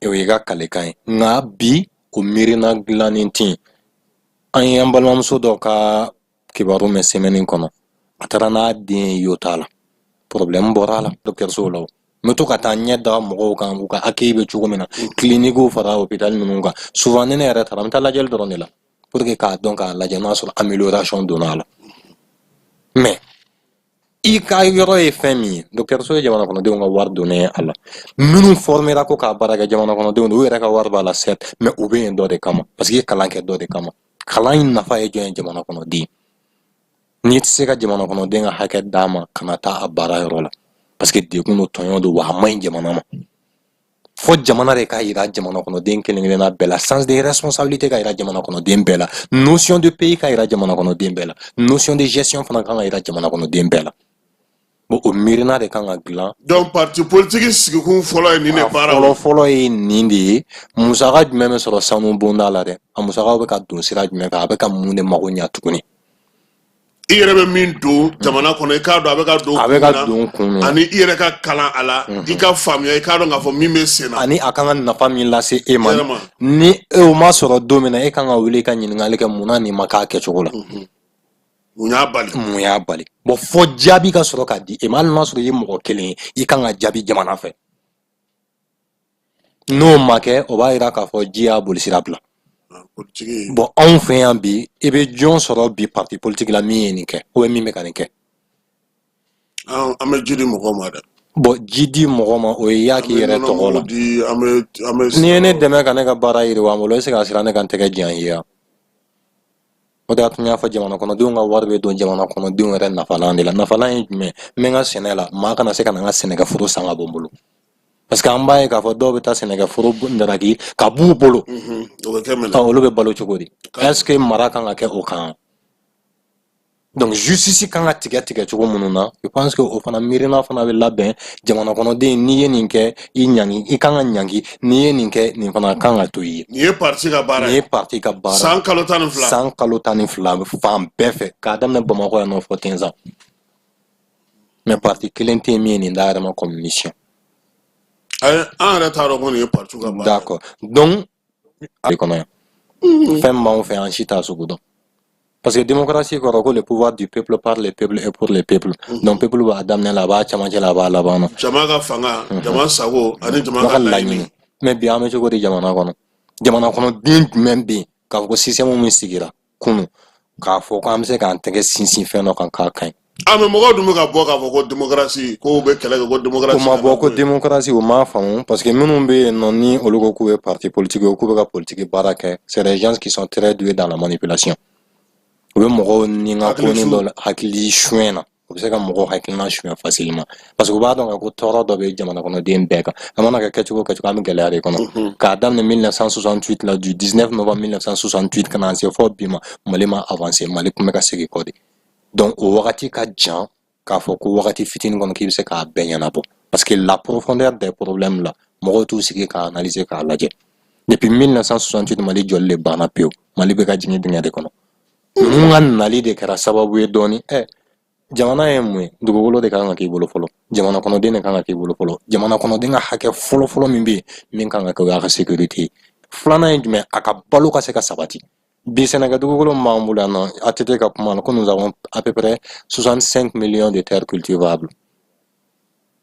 o y'i ka kalekan ye. Nka bi o miirina dilannen tɛ yen. An ye an balimamuso dɔ ka kibaru mɛn semaine kɔnɔ a taara n'a den ye Yota la problème bɔra a la dɔgɔtɔrɔso la. N bɛ to ka taa ɲɛ da mɔgɔw kan u ka accueil bɛ cogo min na clinique fara hôpital ninnu kan souvent ni ne yɛrɛ taara n bɛ taa lajɛli dɔrɔn de la pour que k'a dɔn k'a lajɛ n'a sɔrɔ amélioration donna a la mais i ka yɔrɔ ye fɛn min ye dɔkitɛriso ye jamana kɔnɔdenw ka wari donnen a la minnu formera ko k'a baara kɛ jamana kɔnɔdenw de u yɛrɛ ka wari b'a la certes mais u bɛ yen dɔ de kama parce que i ye kalan kɛ dɔ de kama kalan in nafa ye jɔn ye jamana kɔnɔden n'i tɛ se ka jamana kɔnɔden ka hakɛ d'a ma kana taa a baara yɔrɔ la parce que degun do tɔɲɔ do wa a man ɲi jamana ma fo jamana de k'a yira jamana kɔnɔden kelen kelenna bɛɛ la sens de responsabilité ka yira jamana kɔnɔden bɛɛ la notion de pays ka yira jamana kɔnɔden bɛɛ la notion de gestion fana kan ka yira jamana kɔnɔden bɛɛ la bon o miirina de kan ka dilan donc parti politique sigikun fɔlɔ ye nin de baara fɔlɔ ye nin de ye musaka jumɛn bɛ sɔrɔ sanu bonda la dɛ a musakaw bɛ ka don sira jumɛn kan a bɛ ka mun de mago ɲa tuguni i yɛrɛ bɛ min don jamana kɔnɔ i k'a dɔn a bɛ ka don kun min ani i yɛrɛ ka kalan a la i ka faamuya i k'a dɔn k'a fɔ min bɛ sen na ani a kan ka nafa min lase e ma ni e o ma sɔrɔ don min na e kan ka wuli ka ɲininkali kɛ mun na nin ma k'a kɛcogo la mun y'a bali bon fo jaabi ka sɔrɔ ka di e ma hali n'a sɔrɔ i ye mɔgɔ kelen ye i kan ka jaabi jamana fɛ n'o ma kɛ o b'a yira k'a fɔ ji y'a boli sira bila bon anw fɛ yan bi i bɛ jɔn sɔrɔ bi parti politique la min ye nin kɛ ou min bɛ ka nin kɛ an bɛ ji di mɔgɔw ma dɛ bon ji di mɔgɔ ma o ye y'a k'i yɛrɛ tɔgɔ la n'i ye ne dɛmɛ ka ne ka baara yiriwa n bolo e se ka sira ne ka n tɛgɛ jan i yan o de y'a to n y'a fɔ jamana kɔnɔdenw ka wari bɛ don jamana kɔnɔdenw yɛrɛ nafalan de la nafalan ye jumɛn n bɛ n ka sɛnɛ la maa kana se ka na n ka sɛnɛkɛforo san ka bɔ n bolo parce que an b'a ye k'a fɔ dɔw bɛ taa sɛnɛkɛforo daraki ka b'u bolo olu bɛ balo cogo di est ce que mara kan ka kɛ o kan donc justice kan ka tigɛ cogo minnu na je pense que o fana miirina fana bɛ labɛn jamana kɔnɔden n'i ye nin kɛ i ɲangi i kan ka ɲangi n'i ye nin kɛ nin fana kan ka to i ye nin ye parti ka baara nin ye parti ka baara san kalo 12 san kalo 12 fan bɛɛ fɛ k'a daminɛ bamakɔ yan nɔ fɔ Tinzan mais parti kelen tɛ min ye nin da yɛrɛ ma comme mission an yɛrɛ t'a dɔn ko nin ye parti ka baara d'accord donc kɔnɔ yan fɛn min b'anw fɛ yan si t'a sugu dɔn parce que démocratie kɔrɔ ko le pouvoir du peuple par le peuple et pour le peuple donc peuple b'a daminɛ la a b'a camancɛ la a b'a laban na jama ka fanga jama sago ani jama ka laɲini mais bi an bɛ cogo di jamana kɔnɔ jamana kɔnɔden jumɛn bɛ yen k'a fɔ ko système min sigira kunun k'a fɔ k'an bɛ se k'an tɛgɛ sinsin fɛn dɔ kan k'a ka ɲi mais mɔgɔw dun bɛ ka bɔ k'a fɔ ko démocratie ko bɛ kɛlɛ kɛ ko démocratie o ma bɔ ko démocratie o m'a faamu parce que minnu bɛ yen nɔ ni olu ko k'u ye parti politique ye k'u bɛ ka politique baara kɛ c'est des gens qui sont très doués dans la manipulation u bɛ mɔgɔw ni ka ko ni dɔ hakili suɲɛ na u bɛ se ka mɔgɔw hakilina suɲɛ facilement parce que u b'a dɔn ko tɔɔrɔ dɔ bɛ jamana kɔnɔden bɛɛ kan a mana kɛ kɛcogo kɛcogo an bɛ gɛlɛya de kɔnɔ k'a daminɛ 1968 la du 19 novembre 1968 ka na se fɔ bi ma Mali ma avancé Mali tun bɛ ka segin kɔ de donc o wagati ka jan k'a fɔ ko wagati fitinin kɔnɔ k'i bɛ se k'a bɛɛ ɲɛnabɔ parce que la profondeur des problèmes la mɔgɔw t'u sigi k'a analyser k'a lajɛ depuis 1968 Mali jɔli de banna pewu Mali bɛ ka jigin dingɛ de kɔnɔ ninnu ka nali de kɛra sababu ye dɔɔni jamana ye mun ye dugukolo de kan ka k'i bolo fɔlɔ jamana kɔnɔden de kan ka k'i bolo fɔlɔ jamana kɔnɔden ka hakɛ fɔlɔ min bɛ yen min kan ka kɛ o y'a ka sécurité filanan ye jumɛn a ka balo ka se ka sabati bi sɛnɛkɛ dugukolo min b'an bolo yan nɔ ATT ka kuma na ko nous avons à peu près 65 millions de terres cultivables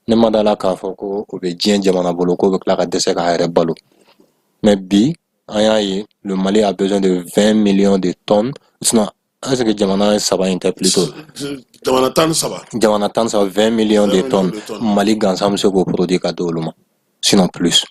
ne ma da la k'a fɔ ko o bɛ diɲɛ jamana bolo k'o bɛ tila ka dɛsɛ k'a yɛrɛ balo mais bi an y'a ye le Mali a besoin de 20 millions de tonnes sinon est-ce que jamana saba in tɛ plutôt jamana 13 jamana 13 20 millions de tonnes Mali gansan bɛ se k'o produire ka di olu ma sinon plus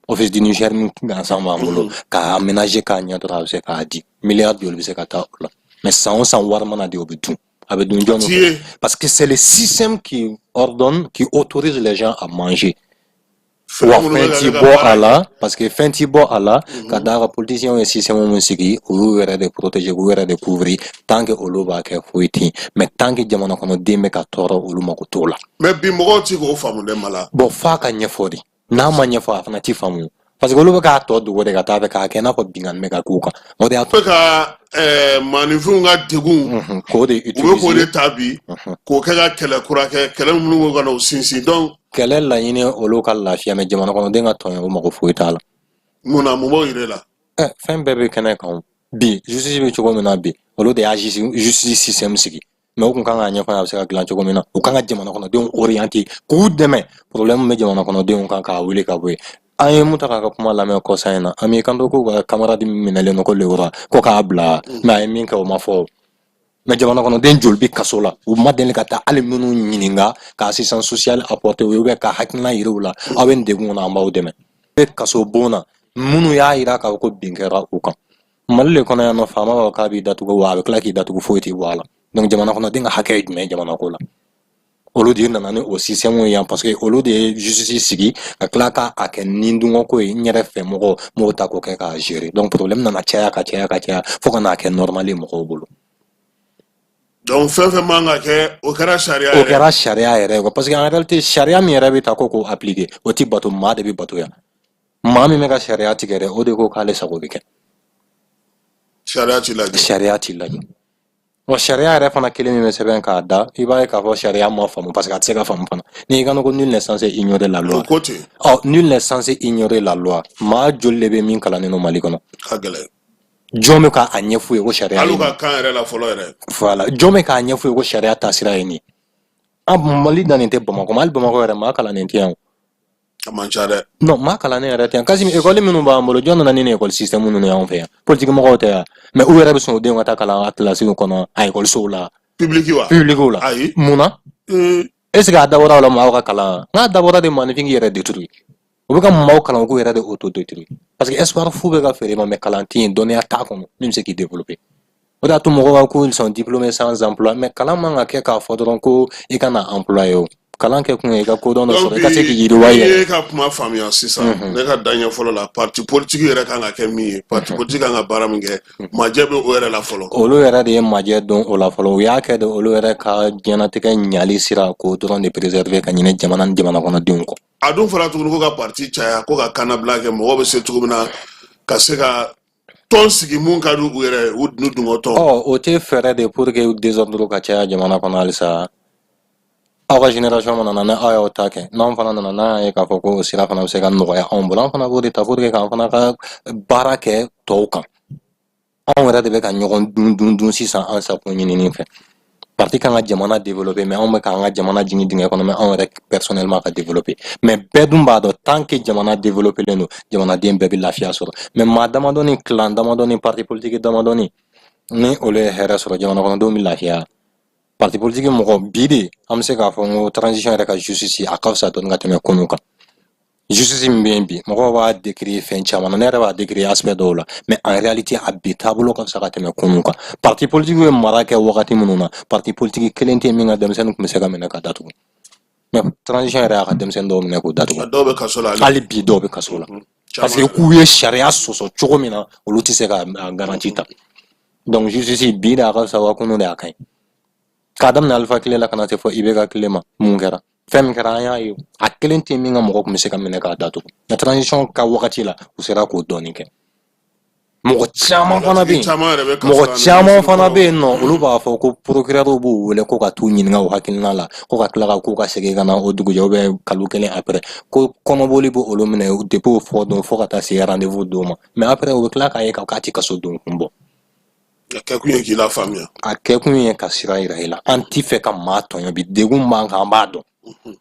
office du Niger min gansan b'an bolo k'a aménager k'a ɲɛ dɔrɔn a bɛ se k'a di miliyari joli bɛ se ka taa o la mais san o san wari mana di o bɛ dun a bɛ dun jɔn fɛ parce que c'est le système qui ordonne qui autorise les gens à manger wa fɛn ti bɔ a la parce que fɛn ti bɔ a la ka d'a kan politiciens ye système min sigi o y'u yɛrɛ de protéger k'u yɛrɛ de couvrir tant que olu b'a kɛ foyi tɛ yen mais tant que jamana kɔnɔden bɛ ka tɔɔrɔ olu mako t'o la mais bi mɔgɔw ti k'o faamu dɛ Mala bon f'a ka ɲɛfɔ de n'a ma ɲɛfɔ a fana ti faamu parce que olu bɛ k'a tɔ dogo de ka taa fɛ k'a kɛ i n'a fɔ binkanni bɛ ka k'u kan o de y'a to ka maninfinw ka degun k'o de utiliser u bɛ k'o de ta bi k'o kɛ ka kɛlɛ kura kɛ kɛlɛ minnu ka na o sinsin donc kɛlɛ laɲini olu ka lafiya mais jamana kɔnɔden ka tɔɲɔ o mago foyi t'a la mun b'o yɛrɛ la fɛn bɛɛ bɛ kɛnɛ kan bi justice bɛ cogo min na bi olu de y'a justice système sigi mais u kun kan k'a ɲɛfɔ a bɛ se ka dilan cogo min na u kan ka jamana kɔnɔdenw orienter k'u dɛmɛ problème bɛ jamana kɔnɔdenw kan k'a wuli ka bɔ yen an ye mun ta k'a ka kuma lamɛn kɔsa in na an b'i kanto k'u ka camarade minɛlen don ko Lewura ko k'a bila mais a ye min kɛ o ma fɔ mais jamana kono den jolbi kasola u madel ka ta ali munu nyininga ka assistance sociale apporter u be ka hakna yirula awen de ngona ambaw deme be kaso bona munu ya ira ka ko binkera u kan malle kono ya no fama wa ka bi datu go wa kla ki datu go foti wala donc jamana kono dinga hakay me jamana ko la olu di nana ni o système yan parce que olu de justice sigi ka kla ka aken nindungo ko nyere fe mo ta ko ka gérer donc problème nana chaya fo kana ken normali mo ko bulu donc fɛn manga ke o kɛra charia yɛrɛ parce que en réalité charia mi yɛrɛ bɛ ta ko appliquer o ti bato maa de bɛ bato ya maa min bɛ ka charia tigɛ dɛ o de ko k'ale sago bɛ kɛ charia ti lajɛ wa charia yɛrɛ fana kelen min bɛ sɛbɛn k'a da i b'a ye k'a fɔ charia ma faamu parce que a tɛ se ka faamu fana ni i ka ko nul n'est censé ignorer la loi nul n'est censé ignorer la loi maa joli de bɛ min kalannen no Mali kɔnɔ jome ka a ɲɛfu ye ko charia alu ka kan yɛrɛ la fɔlɔ yɛrɛ voilà jome ka a ɲɛfu ye ko charia taasira ye nin Mali dannen tɛ Bamakɔ Mali Bamakɔ yɛrɛ maa kalannen tɛ yan a man ca dɛ non maa kalannen yɛrɛ tɛ yan Kasimi école minnu b'an bolo jɔn nana ni nin école système ninnu y'anw fɛ yan politique mɔgɔw tɛ yan mais u yɛrɛ bɛ sɔn u denw ka taa kalan a kilasiw kɔnɔ a écolesow la public la ayi mun na est ce que a dabɔra o la maaw ka kalan n'a dabɔra de maanifin k'i yɛrɛ détruire u bɛ ka maaw kalan k'u yɛrɛ de auto-détruire parce que espoir fu bɛ ka feere ma mais kalan tɛ yen dɔnniya t'a kɔnɔ min bɛ se k'i développer o de y'a to mɔgɔw b'a ko ils sont diplômés sans emploi mais kalan man ka kɛ k'a fɔ dɔrɔn ko i ka na employé o kalan kɛ kun ye i ka kodɔn dɔ sɔrɔ i ka se k'i yiriwa i yɛrɛ. i ka kuma faamuya sisan ne ka daɲɛ fɔlɔ la parti politique yɛrɛ kan ka kɛ min ye parti politique kan ka baara min kɛ majɛ bɛ o yɛrɛ la fɔlɔ olu yɛrɛ de ye majɛ dɔn o la fɔlɔ u y'a kɛ de olu yɛrɛ ka diɲɛnatigɛ ɲali sira k'o dɔrɔn de préserver ka ɲinɛ jamana ni jamana kɔnɔdenw kɔ a dun fɔra tuguni ko ka parti caya ko ka kannabila kɛ mɔgɔ bɛ se cogo min na ka se ka tɔn sigi mun ka di u yɛrɛ u dungɔ tɔn o tɛ fɛɛrɛ de pour que désordre ka caya jamana kɔnɔ halisa aw ka génération mana na aw y'aw ta kɛ n'anw fana nana n'an y'a ye k'a fɔ ko o sira fana bɛ se ka nɔgɔya anw bolo an fana b'o de ta pour que k'an fana ka baara kɛ tɔw kan anw yɛrɛ de bɛ ka ɲɔgɔn dun sisan an sago ɲinini fɛ parti kan ka jamana développer mais anw bɛ k'an ka jamana jigin dingɛ kɔnɔ mais anw yɛrɛ personnellement ka développer mais bɛɛ dun b'a dɔn tant que jamana développer len don jamanaden bɛɛ bɛ lafiya sɔrɔ mais maa damadɔ ni clan damadɔ ni parti politique damadɔ ni olu ye hɛrɛ sɔrɔ jamana kɔnɔdenw bɛ lafiya parti politique mɔgɔ bi de an bɛ se k'a fɔ n ko transition yɛrɛ ka justice a ka fisa dɔɔni ka tɛmɛ kunun kan justice min bɛ yen bi mɔgɔw b'a décrier fɛn caman na ne yɛrɛ b'a décrier aspect dɔw la mais en réalité a bi taabolo ka fisa ka tɛmɛ kunun kan parti politique bɛ mara kɛ wagati minnu na parti politique kelen tɛ min ka denmisɛnnin tun bɛ se ka minɛ ka datugu mais transition yɛrɛ y'a ka denmisɛnnin dɔw minɛ k'u datugu dɔw bɛ kaso la hali bi dɔw bɛ kaso la parce que k'u ye sariya sɔsɔ cogo min na olu tɛ se ka garantie ta donc justice bi de a ka fisa wa kunun de a ka ɲi k'a daminɛ alifa tile la ka na se fɔ IBK tile ma mun kɛra fɛn min kɛra an y'a ye a kelen tɛ min ka mɔgɔ tun bɛ se ka minɛ k'a datugu mais transition ka wagati la u sera k'o dɔɔni kɛ mɔgɔ caman fana bɛ yen nɔ olu b'a fɔ ko procureur b'u wele ko ka t'u ɲininka o hakilina la ko ka tila ka k'u ka segin ka na o dugujɛ ou bien kalo kelen après ko kɔnɔboli bɛ olu minɛ depuis o fɔ don fo ka taa se rendez-vous dɔw ma mais après u bɛ tila k'a ye k'a ti kaso don kun bɔ. a kɛkun ye k'i la faamuya a kɛkun ye ka sira yira i la an ti fɛ ka maa tɔɲɔ bi degun b'an kan an b'a dɔn n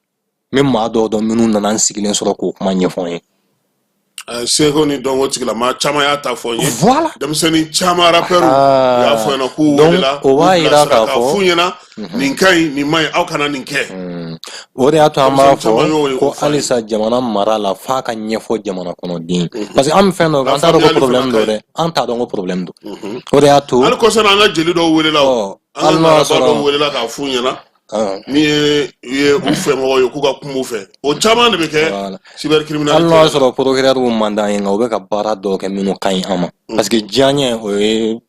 bɛ maa dɔw dɔn minnu nana n sigilen sɔrɔ k'o kuma ɲɛfɔ n ye seko ni dɔnko tigila maa caman y'a ta fɔ n ye voilà denmisɛnnin caman rappeur y'a fɔ ɲɛna k'u welela o b'a yira k'a fɔ f'u ɲɛna nin ka ɲi nin ma ɲi aw kana nin kɛ o de y'a to an b'a fɔ ko halisa jamana mara la f'a ka ɲɛfɔ jamana kɔnɔden parce que an bɛ fɛn dɔ an t'a dɔn ko problème don dɛ an t'a dɔn ko problème don o de y'a to hali kɔsɔn an ka jeli dɔw welela o an ka marabaa dɔw welela k'a f'u ɲɛna ni ye u fɛ mɔgɔw ye k'u ka kuma u fɛ o caman de bɛ kɛ cybercriminalité hali n'a y'a sɔrɔ procureur man d'an ye nka u bɛ ka baara dɔw kɛ minnu ka ɲi an ma parce que diya ɲɛ o ye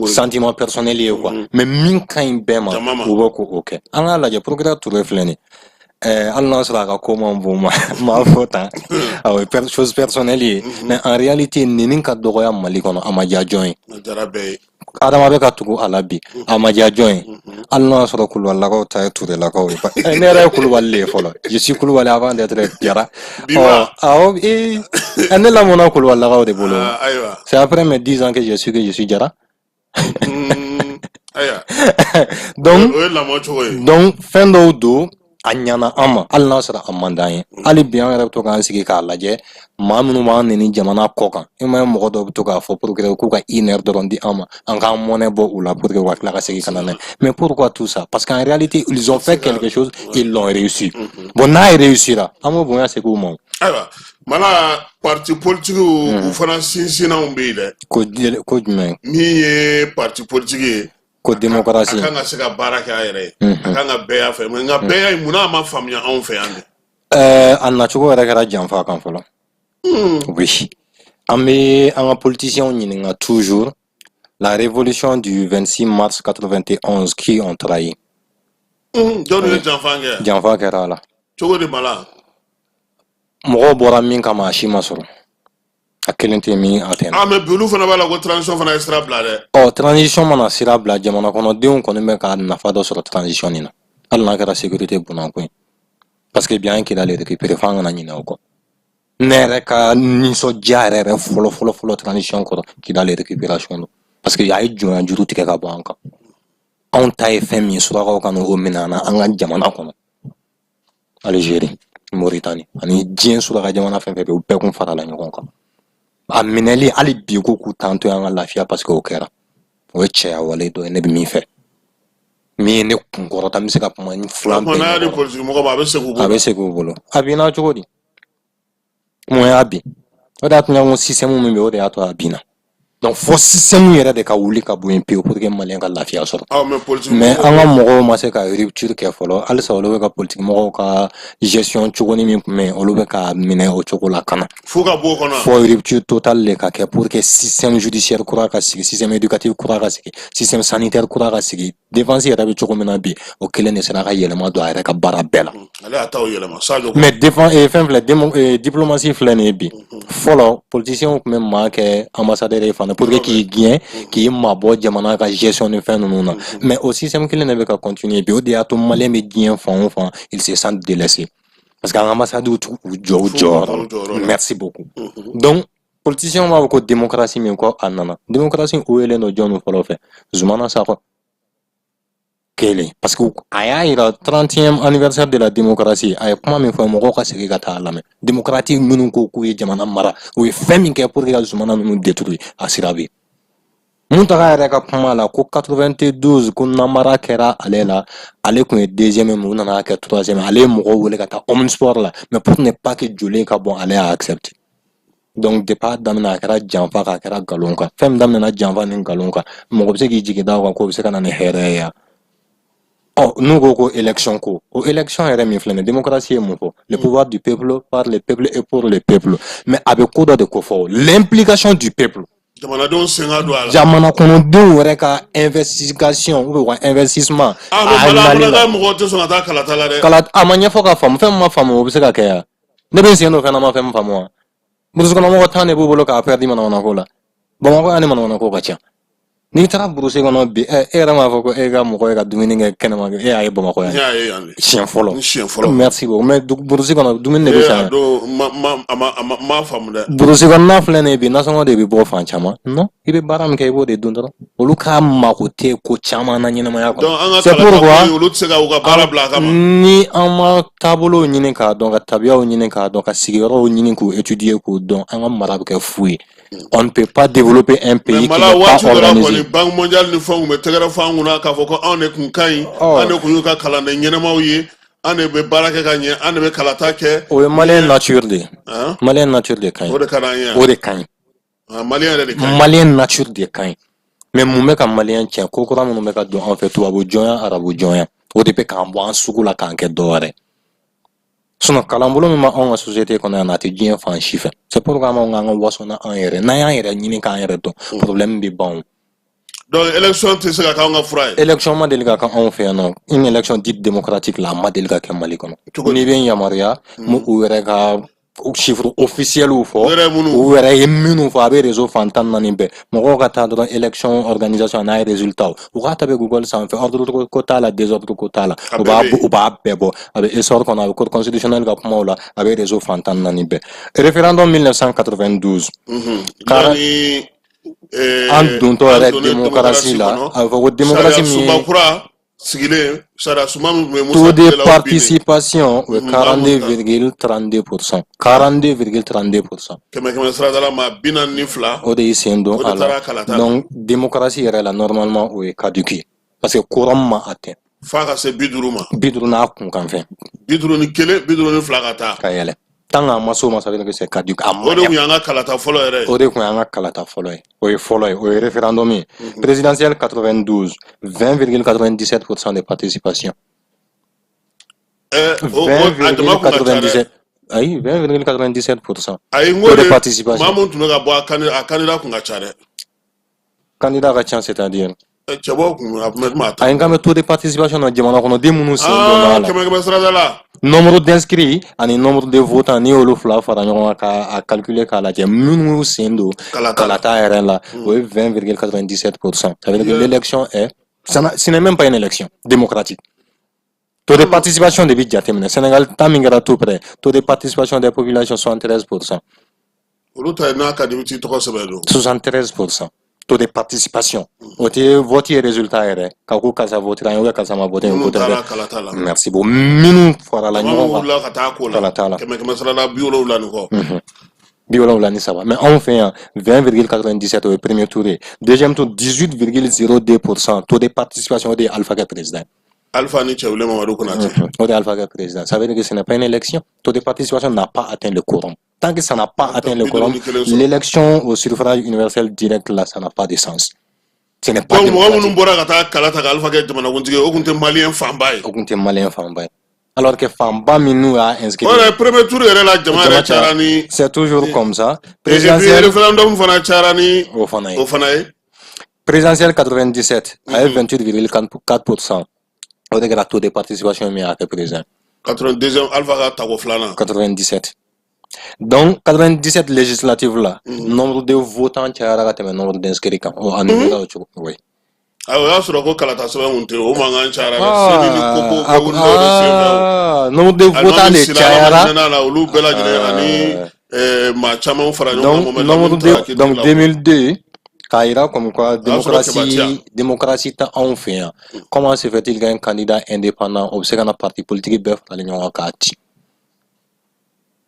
sentiment personnel ye quoi mais min ka ɲi bɛɛ ma u bɛ k'o kɛ an k'a lajɛ procureur Touré filɛ nin hali n'a sɔrɔ a ka ko man bon m'a fɔ tan chose personnelle ye mais en réalité nin ka dɔgɔya Mali kɔnɔ a ma diya jɔn ye adama bɛ ka tugu a la bi a ma diya jɔn ye hali n'a sɔrɔ Kulubalilakaw ta ye Turelakaw ye ne yɛrɛ ye Kulubali de ye fɔlɔ je suis Kulubali avant d'être Jara awɔ ne lamɔna Kulubalilakaw de bolo c'est après mes 10 ans que je suis Jara donc fɛn dɔw don a ɲana an ma hali n'a sɔrɔ a man d'an ye hali bi an yɛrɛ bɛ to k'an sigi k'a lajɛ maa minnu b'an neni jamana kɔ kan i ma ye mɔgɔ dɔ bɛ to k'a fɔ pour que k'u ka 1 heure dɔrɔn di an ma an k'an mɔnɛ bɔ u la pour que u ka tila ka segin ka na n'a ye mais pourquoi tout ça parce qu'en réalité ils ont fait quelque chose ils l'ont réussi bon n'a ye réussira an b'o bonya segin u ma. Ayiwa mala parti politique u fana sinsinnaw bɛ yen dɛ. ko jumɛn. min ye parti politique ye. ko démocratie. a kan ka se ka baara kɛ a yɛrɛ ye. a kan ka bɛɛ y'a fɛ mais nka bɛɛ y'a ye munna a ma faamuya anw fɛ yan de. A nacogo yɛrɛ kɛra janfa kan fɔlɔ. Oui. An bɛ an ka politiciens ɲininka toujours la révolution du 26 mars 91 qui ont trahi. Jɔnni ye janfa kɛ. Janfa kɛra a la. cogo di Mala. Mɔgɔw bɔra min kama a si ma sɔrɔ. A kelen tɛ min a tɛ na. mais bi olu fana b'a la ko transition fana ye sira bila dɛ. Transition mana sira bila jamana kɔnɔdenw kɔni bɛ ka nafa dɔ sɔrɔ transition nin na. Hali n'a kɛra sécurité bunako ye. Parce que bien qu'il a les récupérer f'an kana ɲinɛ o kɔ. Ne yɛrɛ ka nisɔndiya yɛrɛ fɔlɔ transition kɔrɔ k'i da les récupération don. Parce que a ye jɔnya juru tigɛ ka bɔ an kan. Anw ta ye fɛn min ye surakaw ka n'o minɛ an na an ka jamana kɔnɔ. Algérie, Mauritanie ani diɲɛ suraka jamana fɛn fɛn bɛ yen u bɛɛ kun farala ɲɔgɔn kan. A minɛli hali bi ko k'u t'an to an ka lafiya parce que o kɛra. O ye cɛya wale dɔ ye ne bɛ min fɛ. Min ye ne kunkɔrɔta n bɛ se ka kuma ni filan bɛɛ ɲɔgɔn a bɛ segin u bolo. A binna cogo di? Mun y'a bin? O de y'a to n y'a fɔ système min bɛ yen o de y'a to a binna. Donc fo système yɛrɛ de ka wuli ka bɔ yen pewu pour que maliyɛn ka lafiya sɔrɔ. Mais an ka mɔgɔw ma se ka rupture kɛ fɔlɔ halisa olu bɛ ka politique mɔgɔw ka gestion cogo ni min tun bɛ yen olu bɛ ka minɛ o cogo la ka na. Fo ka bɔ o kɔnɔ. Fo rupture totale de ka kɛ pour que système judiciaire kura ka sigi système éducatif kura ka sigi système sanitaire kura ka sigi défense yɛrɛ bɛ cogo min na bi o kelen de sera ka yɛlɛma don a yɛrɛ ka baara bɛɛ la. Ale y'a ta o yɛlɛma Sadio. Mais fɛn filɛ diplomatie filɛ nin ye bi fɔlɔ politiciens tun bɛ maa kɛ ambassadeur ye fana pour que k'i gɛn k'i mabɔ jamana ka gestion ni fɛn ninnu na mais o système kelen de bɛ ka continuer bi o de y'a to maliyɛn bɛ diɲɛ fan o fan il se sent délaissé parce que an ka ambassadeurs t'u jɔ u jɔyɔrɔ merci beaucoup donc politiciens b'a fɔ ko démocratie min ko a nana démocratie o yɛlɛn don jɔn fɔlɔ fɛ Zumana Sakɔ kelen parce que a y'a yira 30e anniversaire de la démocratie a ye kuma min fɔ mɔgɔw ka segin ka taa lamɛn démocratie minnu ko k'u ye jamana mara o ye fɛn min kɛ pour que ka Zumana ninnu détruire a sira bɛ yen. Muntaga yɛrɛ ka kuma la ko 92 ko namara kɛra ale la ale kun ye deuxième mais u nana kɛ troisième ale ye mɔgɔw wele ka taa omnisport la mais pour ne pas que joli ka bɔ ale y'a accepté donc depuis a daminɛ a kɛra janfa kan a kɛra nkalon kan fɛn min daminɛna janfa ni nkalon kan mɔgɔ bɛ se k'i jigi da o kan k'o bɛ se ka na ni hɛrɛ ye yan. N'u ko ko élection ko o élection yɛrɛ min filɛ nin démocratie ye mun fɔ le pouvoir du peuple par le peuple et pour le peuple mais a bɛ ko dɔ de ko fɔ l'implication du peuple. Jamanadenw sen ka don a la. Jamana kɔnɔdenw yɛrɛ ka investigation ou bien investissement. Mɔgɔw tɛ sɔn ka taa kalata la dɛ. A ma ɲɛfɔ ka faamu fɛn min ma faamu o bɛ se ka kɛ yan ne bɛ n sen don fɛn na ma fɛn min faamu wa burusi kɔnɔ mɔgɔ 10 de b'u bolo k'a perdu manamanako la Bamakɔ yan ni manamanako ka ca n'i taara burusi kɔnɔ bi e yɛrɛ m'a fɔ ko e ka mɔgɔ ye ka dumuni kɛ kɛnɛma e y'a ye Bamakɔ yan siɲɛ fɔlɔ merci beaucoup mais burusi kɔnɔ dumuni de bɛ san ma faamu dɛ burusi kɔnɔna filɛ nin ye bi nasɔngɔ de bɛ bɔ fan caman non i bɛ baara min kɛ i b'o de dun dɔrɔn olu ka mako tɛ ko caman na ɲɛnamaya kɔnɔ c'est pourquoi olu tɛ se ka u ka baara bila a kama ni an ma taabolow ɲini k'a dɔn ka tabiyaw ɲini k'a dɔn ka sigiyɔrɔw ɲini k'u étudier k'u dɔn an ka mara bɛ kɛ fu ye on ne peut pas développer un pays qui n'est pas organisé. Banque mondiale ni fɛnw bɛ tɛgɛrɛ fɔ an kunna k'a fɔ ko anw de kun ka ɲi an de kun y'u ka kalanden ɲɛnamaw ye an de bɛ baara kɛ ka ɲɛ an de bɛ kalata kɛ. O ye maliyɛn nature de ye maliyɛn nature de ka ɲi o de ka d'an ye o de ka ɲi maliyɛn yɛrɛ de ka ɲi maliyɛn nature de ka ɲi mais mun bɛ ka maliyɛn tiɲɛ ko kura minnu bɛ ka don an fɛ tubabu jɔnya arabu jɔnya o de bɛ k'an bɔ an sugu la k'an kɛ dɔwɛrɛ sinon kalanbolo min b'anw ka société kɔnɔ yan a tɛ diɲɛ fan si fɛ c'est pourquoi an k'an ka waso n'an yɛrɛ n'an y'an yɛrɛ ɲini k'an yɛrɛ dɔn problème bɛ ban o. Donc élection tɛ se ka k'anw ka fura ye. Élection ma deli ka kɛ anw fɛ yan nɔ une élection dite démocratique la a ma deli ka kɛ Mali kɔnɔ n'i bɛ n yamaruya u yɛrɛ ka chiffre officiel fɔ u yɛrɛ ye minnu fɔ a bɛ réseau fan 14 bɛɛ mɔgɔw ka taa dɔrɔn élection organisation n'a ye résultat u k'a ta bɛ Google sanfɛ ordre ko t'a la désordre ko t'a la u b'a bɛɛ bɔ a bɛ essor kɔnɔ a bɛ code constitutionnel ka kumaw la a bɛ réseau fan 14 bɛɛ référendum 1992 an dontɔ yɛrɛ démocratie la a bɛ fɔ ko démocratie min ye Taux de participation, 42,32%. 42,32%. Donc, démocratie est là, normalement, oui, caduquée. Parce que courant m'a atteint. Bidrouna, qu'on fait. Kayele. Tant à masso, ça veut dire que c'est caduc. Ode Kuyanga Kalata Folloy. Oui, Folloy. Oui, référendum. Présidentiel 92. 20,97% de participation. 20,97%. Aïe, 20,97%. De participation. Candidat Rachan, c'est-à-dire. Aïe, taux de participation dans nombre d'inscrits et nombre de votants ni olufla à calculer qu'à la munu sendo kalata RL 20,97%. Ça veut dire que l'élection est, ce n'est même pas une élection démocratique. Taux de participation de Bidjatemene, Sénégal tamingera tout près. Taux de participation des populations 73%. 73%. Taux de participation. Voter résultat est Kaku Kasa voter, Kasama voter. Merci beaucoup. Minou fera la mais on fait 20,97 au premier tour. Deuxième tour, 18,02%. Taux de participation de Alpha président. Alpha ni Tchaoulé Mamadou Konaté. Alpha président. Ça veut dire que ce n'est pas une élection. Taux de participation n'a pas atteint le quorum. Tant que ça n'a pas atteint le quorum, l'élection au suffrage universel direct, là, ça n'a pas de sens. Ce n'est pas démocratique. Alors que Famba Minou a inscrit. C'est toujours comme ça. Présidentiel. Présidentiel 97, à 28,4%. On a le taux de participation mais à présent. 92e Alpha Tagoflana. 97. Donc, 97 législatives là, nombre de votants qui a raté le nombre d'inscrits. Oui. Nombre de votants de Tchayara. Donc, 2002, Kaira, comme quoi, démocratie t'a en fait. Comment se fait-il qu'un candidat indépendant observe un parti politique bœuf à l'Union Akati?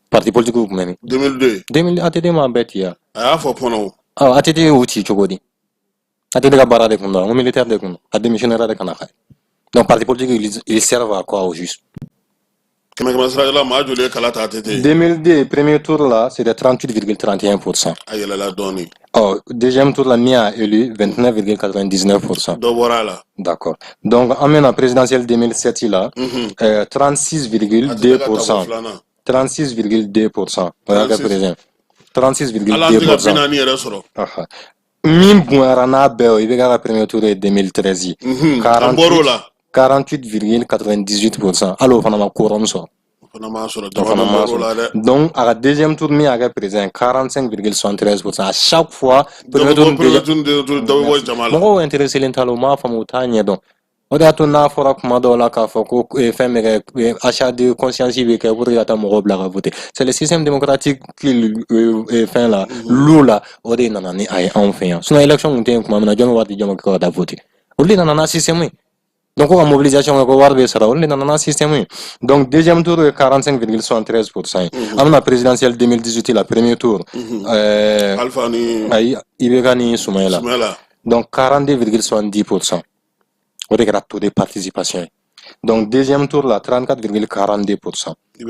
Parti politique ou même 2002. 2002, ATD m'a bête hier. Ah, faut prendre. Ah, ATD outil, Chogodi. ATD la barre de Kunda, un militaire de Kunda, à démissionnaire de Kanaka. Donc, parti politique, il servent à quoi au juste? 2002, premier tour là, c'était 38,31%. Oh, deuxième tour là, Mia élu 29,99%. D'accord. Donc, en maintenant, présidentiel 2007 là, 36,2%. 36,2%. 36,2%. Mim Bouarana Beo, il y a le premier tour de 2013. 48,98%. Alors, on a un quorum ça. Donc, à la deuxième tour, il y a le président 45,73%. À chaque fois, premier tour, on intéressé l'intaloma, famille, donc. On a tout n'a fora kuma do la ka foko fait achat de conscience que pour y attendre à voter. C'est le système démocratique qui fait là lula on est nanani ay enfin. Sinon élection on tient comme na jomo wati jomo ko da voter. On est nanana système. Donc on mobilisation ko warbe sara on est nanana système. Donc deuxième tour 45,73%. Amna présidentielle 2018 la premier tour Alpha ni ay Ibegani Soumaïla. Donc 42,70%. On regarde le taux de participation. Donc, deuxième tour, là, 34,42%. Il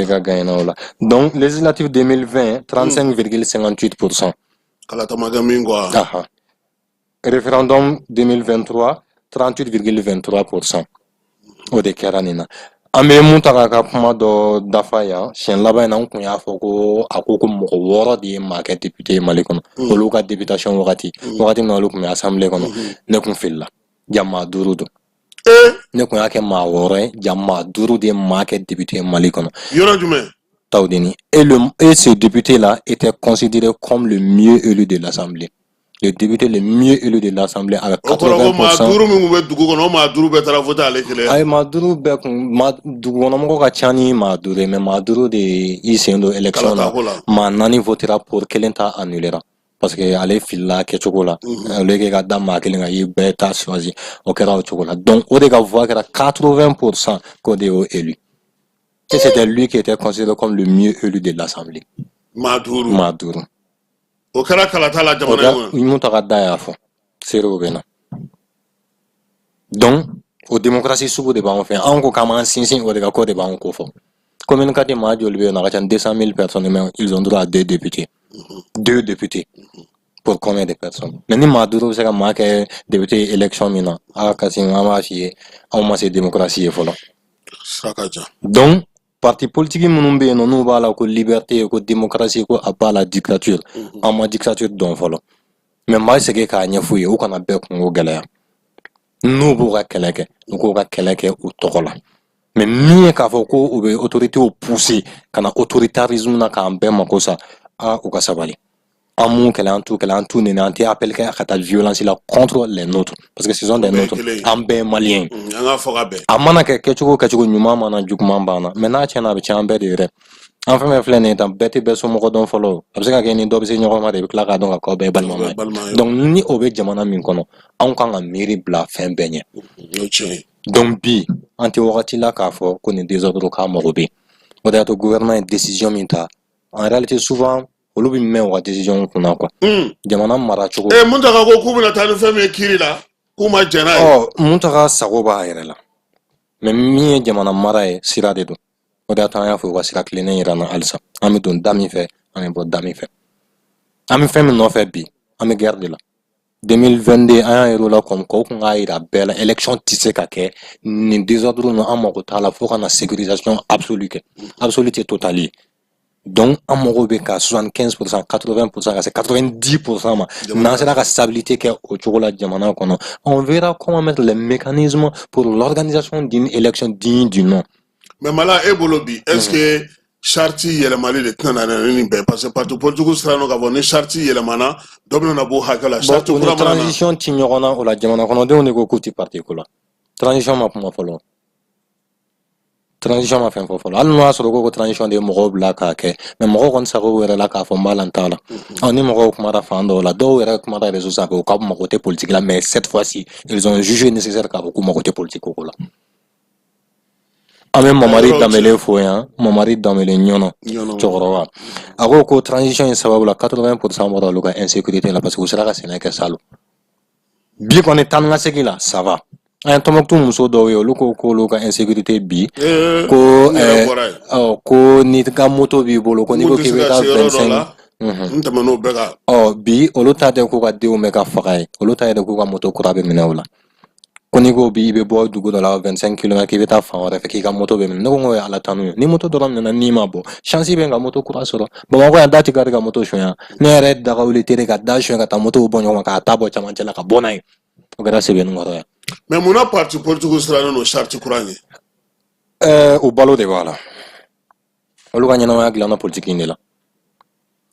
va gagner là. Donc, législative 2020, 35,58%. Référendum 2023, 38,23%. Au décaranina. Ame muntaka kuma do dafaya shen laba na kun ya foko akoko mo woro di market député malikono oluka députation wakati na oluka me assemblée kono ne kun filla jamma durudo ne kun yake ma woro jamma durude market député malikono yoro jume taudini et ce député là était considéré comme le mieux élu de l'assemblée. Le député le mieux élu de l'Assemblée avec 80%. Ay Maduro be Maduro no mo ka chani Maduro mais Maduro de isendo élection là ma nani votera pour Kelenta annulera parce que ale fila ke chocolat le ke ga dama ke nga yi beta choisi o kera o chocolat donc o de ga voix kera 80% qu'on est élu et c'était lui qui était considéré comme le mieux élu de l'Assemblée. Maduro. O kera kalata la jamana yo. Imu ta da ya fo. Sero bena. Donc, au démocratie sous de ba on fait en ko kama sinsin o de ga ko de ba on ko fo. Commune kati ma jol be na ga 200 000 personnes mais ils ont droit à 2 députés. 2 députés. Pour combien de personnes? Mais ni Maduro c'est comme que député élection mina a kasi ngama fi on ma c'est démocratie fo la. Donc parti politique munumbe no no bala ko liberté ko démocratie ko apa la dictature en ma dictature don folo mais ma c'est que ka nyafuye o kana be ko gala no bu ga keleke ko ga keleke o tokola mais mi ka fo ko o autorité o pousser kana autoritarisme na ka ambe makosa a o ka sabali amu kelantu ne nanti appel ka ta violence la contre les nôtres parce que ce sont des nôtres ambe maliens amana ke chugo nyuma mana jukuma bana mena chena be chambe de re enfin me flene tam beti be so mo don follow parce que ni do be se nyoko ma de kla ka don ka be bal mama donc ni obe jamana min kono an kan mairie bla fin benye donc bi anti wakati la ka fo ko ni désordre ka mo be o da to gouvernement décision minta en réalité souvent olu bi men wa décision kuna quoi jamana mara chugo muntaka ko kubuna tanu feme kirila kuma jana muntaka sago ba yere la mais mi jamana mara e sira de do o da tan ya fo wa sira klene yira na alsa ami don dami fe ami bo dami fe ami fe mi no fe bi ami garde la 2022 aya yero la comme ko nga ira bela élection tisse ka ke ni désordre no amako tala fo kana sécurisation absolue totale. Donc, en Morobé, 75%, 80%, c'est 90%, mais c'est la stabilité qui est au Chocolat Diamana. On verra comment mettre les mécanismes pour l'organisation d'une élection digne du nom. Mais Mala Ebolobi, est-ce que Charti Yelemali de Tananani, parce que partout Portugal sera nous avons Charti Yelemana, Domino Nabo Hakala, Charti pour transition Tignorona ou la Diamana, on a un côté particulier. Transition ma pour ma follow. Transition ma fin fofolo al no asoro ko transition de mo bla ka ke mais mo kon sa ko wera la ka fo malanta la on ni mo ko mara fando la do wera ko mara réseau ça ko mo côté politique là mais cette fois-ci ils ont jugé nécessaire ka ko mo côté politique ko la ame mo mari damele fo ya mo mari damele nyono chorowa ako ko transition en sababu la 80% mo lo ka insécurité la parce que sera ka sene ka salo bi ko ne tan nga segila ça va un tomoktu muso do yo luko ko luka insécurité bi ko ni ka moto bi bolo ko ni ko kibeta 25 bi oluta de ko ka de o meka fakai oluta de ko ka moto kurabe minawla ko ni ko bi be bo dugo la 25 km kibeta fa ora fe ki ka moto be min ngo ala tanu ni moto do ram na ni mabo chance be nga moto kura soro ba ko ya dati ga moto shoya ne re da ka ulite ka da shoya ka moto bonyo ka tabo chama chela ka bonai o gara se be ngoro ya. Mais mon parti politique sera no charte courant au balo de voilà olu ka nyana ya glana politique ni la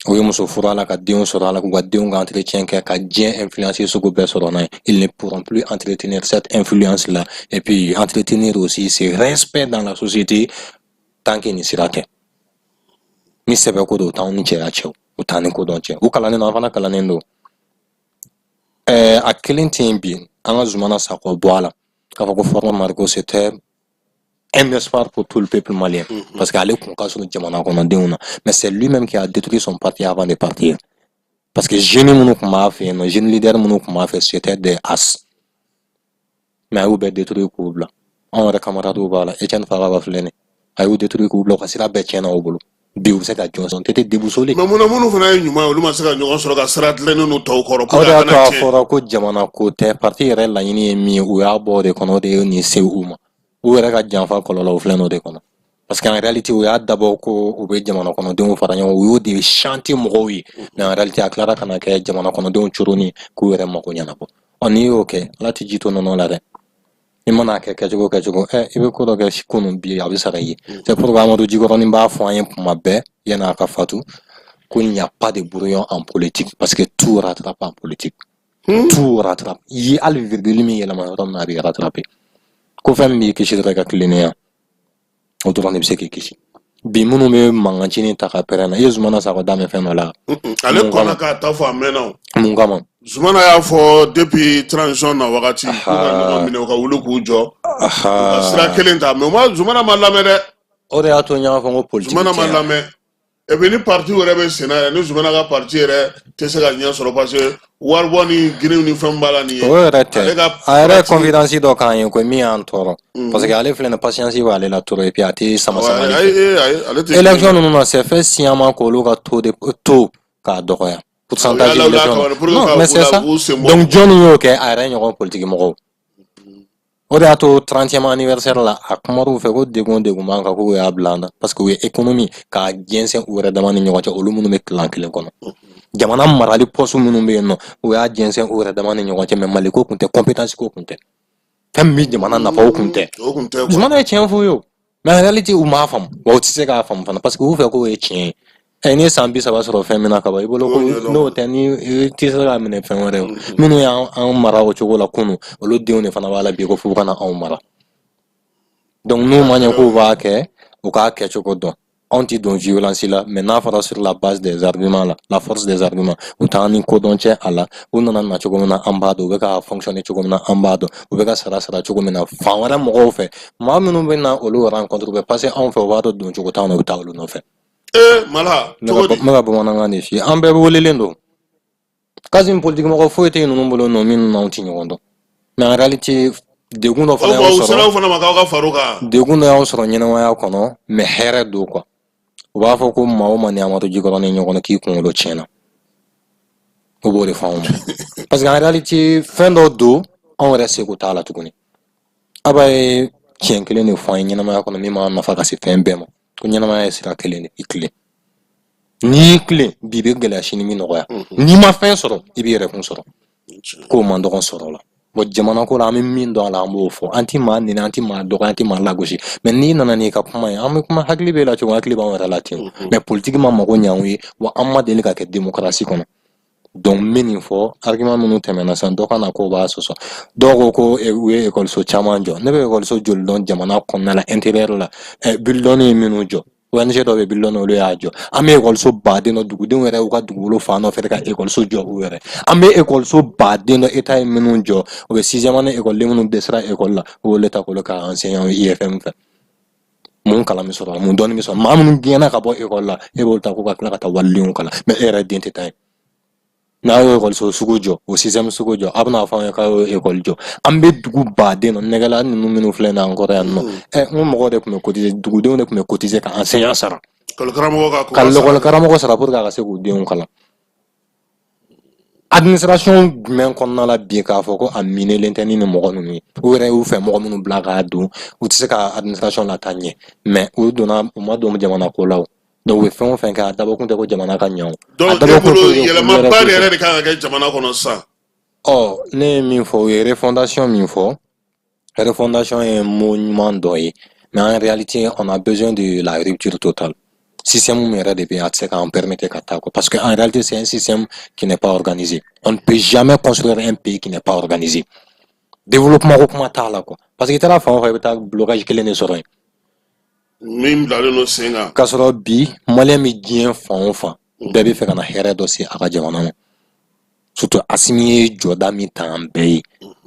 o yo muso fura la ka dion sora la ko dion ga entretien ka bien influencer ce go beso na ils ne pourront plus entretenir cette influence là et puis entretenir aussi ce respect dans la société tant qu'il n'y sera que mi se be ko do tan ni chera chew o tan ko don che o kala ne na fana kala ne ndo a Clinton bi anga zumana sa ko boala ka fa ko forma Marco c'était un espoir pour tout le peuple malien parce qu'aller conquérir le jamana qu'on a déuna mais c'est lui-même qui a détruit son parti avant de partir parce que jeune mounok m'a fait no jeune leader mounok m'a fait c'était des as mais ou be détruire kubla on camarade ou bala Etienne Fara flene ay ou détruire kubla ko sira be chena obulu bi ou seka Johnson tete debusole mais mon fana nyuma olu ma seka nyogon soro ka srat lenu no taw koro pour la na fora ko jamana ko te parti re la yini mi ou ya bode kono de ni se uma ou era ka janfa kololo fleno de kono parce qu'en réalité ou ya d'abord ko ou be jamana kono de fara nyon ou de chanter mowi mais en réalité aklara kana ke jamana kono de churuni ko era mako nyana ko oni okay la ti jito no la re imana ke kajugo ibe ko do ga shikunu bi ya bisarayi c'est programme do jigo ni ba fo ayen pour mabe yana ka fatu qu'il n'y a pas de brouillon en politique parce que tout rattrape en politique tout rattrape yi al virgule mi yela ma rom na bi rattraper ko fam mi ke shidra ka klinia o do ne bise ke kishi bi minnu bɛ mankancini ta ka pɛrɛn na i ye Zumana Sakɔ da mɛn fɛn dɔ la. ale kɔnna k'a ta fɔ a mɛnna. mun kama. Zumana y'a fɔ depuis transition na wagati k'u ka ɲɔgɔn minɛ u ka wuli k'u jɔ u ka sira kelen ta mais Zumana ma lamɛn dɛ. o de y'a to n y'a fɔ n ko politique Zumana ma lamɛn et puis ni parti yɛrɛ bɛ sen na yɛrɛ ni Zumana ka parti yɛrɛ tɛ se ka ɲɛ sɔrɔ parce que waribɔ ni giriw ni fɛn b'a la nin ye. o yɛrɛ tɛ a yɛrɛ confidence dɔ k'an ye ko min y'an tɔɔrɔ parce que ale filɛ nin patience b'ale la trop et puis a tɛ sama sama ni fɛ élection ninnu na c'est fait sciemment k'olu ka taux k'a dɔgɔya pourcentage élection non mais c'est ça donc jɔnni y'o kɛ a yɛrɛ ɲɔgɔn politique mɔgɔw o de y'a to 30e anniversaire la a kumar'u fɛ ko degun b'an kan k'u y'a bila an na parce que u ye économie k'a jɛnsɛn u yɛrɛ dama ni ɲɔgɔn cɛ olu minnu bɛ clan kelen kɔnɔ jamana marali poste minnu bɛ yen nɔ u y'a jɛnsɛn u yɛrɛ dama ni ɲɔgɔn cɛ mais Mali ko kun tɛ compétence ko kun tɛ fɛn min bɛ jamana nafa o kun tɛ Zumana ye tiɲɛ f'u ye o mais en réalité u m'a faamu wa u tɛ se k'a faamu fana parce que u fɛ k'o ye tiɲɛ ye ni ye san 30 sɔrɔ fɛn min na ka ban i bolo ko n'o tɛ ni i tɛ se k'a minɛ fɛn wɛrɛ ye minnu y'an mara o cogo la kunun olu denw de fana b'a la bi ko f'u kana anw mara donc n'u ma ɲɛ k'u b'a kɛ u k'a kɛcogo dɔn anw tɛ don violence la mais n'a fɔra sur la base des arguments la force des arguments u t'an ni kodɔn cɛ a la u nana na cogo min na an b'a dɔn u bɛ ka fonctionner cogo min na an b'a dɔn u bɛ ka sara cogo min na fan wɛrɛ mɔgɔw fɛ maa minnu bɛ na olu rencontre u bɛ passer anw fɛ u b'a dɔn don cogo t'anw na u bɛ taa olu nɔfɛ. Mala ne ka bamanankan de f'i ye an bɛɛ welelen don Kazim politique mɔgɔ foyi tɛ yen ninnu bolo nɔ minnu n'anw tɛ ɲɔgɔn dɔn mais en réalité degun dɔ fana y'anw sɔrɔ degun dɔ y'anw sɔrɔ ɲɛnamaya kɔnɔ mais hɛrɛ don quoi u b'a fɔ ko maa o maa ni Amadu Jikɔrɔ ni ɲɔgɔn k'i kunkolo tiɲɛna u b'o de fɔ anw ma parce que en réalité fɛn dɔ don anw yɛrɛ seko t'a la tuguni a b'a ye tiɲɛ kelen de fɔ an ye ɲɛnamaya kɔnɔ min b'an nafa ka se fɛn bɛɛ ma ko ɲɛnamaya ye sira kelen de i tilen n'i tilen bi bɛ gɛlɛya sini min nɔgɔya n'i ma fɛn sɔrɔ i b'i yɛrɛkun sɔrɔ k'o man dɔgɔn sɔrɔ o la bon jamana ko la an bɛ min dɔn a la an b'o fɔ an ti maa nɛni an ti maa dɔgɔ an ti maa lagosi mais n'i nana n'i ka kuma ye an bɛ kuma hakili b'e la cogo hakili b'anw yɛrɛ la ten mais politique ma mago ɲɛ anw ye wa an ma deli ka kɛ démocratie kɔnɔ donc n bɛ nin fɔ argument minnu tɛmɛna sisan dɔ ka na ko b'a sɔsɔ dɔw ko ko u ye ekɔliso caman jɔ ne bɛ ekɔliso joli dɔn jamana kɔnɔna la intérieur la bulidɔnni ye minnu jɔ ONG dɔw bɛ bulidɔnni olu y'a jɔ an bɛ ekɔliso baden dɔ dugudenw yɛrɛ u ka dugukolo fan dɔ fɛ ka ekɔliso jɔ u yɛrɛ an bɛ ekɔliso baden dɔ État ye minnu jɔ o bɛ 6e année ekɔliden minnu dɛsɛra ekɔli la o le ta k'olu ka enseignant IFM fɛ mun kalan bɛ sɔrɔ mun dɔnni bɛ sɔrɔ maa minnu gɛnna ka bɔ ekɔli la e b'olu ta ko ka tila ka taa walidenw kalan mais e yɛrɛ den tɛ taa yen n'a ye ekɔliso sugu jɔ o 6e sugu jɔ a bɛna fɔ an ye k'a ye ekɔli jɔ an bɛ dugu baden dɔ nɛgɛla ninnu minnu filɛ nin ye an kɔrɔ yan nɔ n ko mɔgɔw de tun bɛ cotiser dugudenw de tun bɛ cotiser ka enseignant sara ka l'école karamɔgɔ sara pour que a ka se k'u denw kalan administration jumɛn kɔnɔna la bi k'a fɔ ko a minɛlen tɛ ni nin mɔgɔ ninnu ye u yɛrɛ y'u fɛ mɔgɔ minnu bila k'a don u tɛ se ka administration lataa ɲɛ mais u ma don jamana ko la o donc u bɛ fɛn o fɛn kɛ a dabɔkun tɛ ko jamana ka ɲɛ o donc e bolo yɛlɛmaba de yɛrɛ de kan ka kɛ jamana kɔnɔ sisan ne ye min fɔ u ye refondation min fɔ refondation ye mot ɲuman dɔ ye mais en réalité on a besoin de la rupture totale système min yɛrɛ de bɛ yen a tɛ se k'an permettre ka taa quoi parce que en réalité c'est un système qui n'est pas organisé on ne peut jamais construire un pays qui n'est pas organisé développement ko kuma t'a la quoi parce que i taara fan o fan i bɛ taa blocage kelen de sɔrɔ yen min bilalen don sen kan k'a sɔrɔ bi maliyɛn bɛ diɲɛ fan o fan bɛɛ bɛ fɛ ka na hɛrɛ dɔ se a ka jamana ma surtout Asimi ye jɔda min ta an bɛɛ ye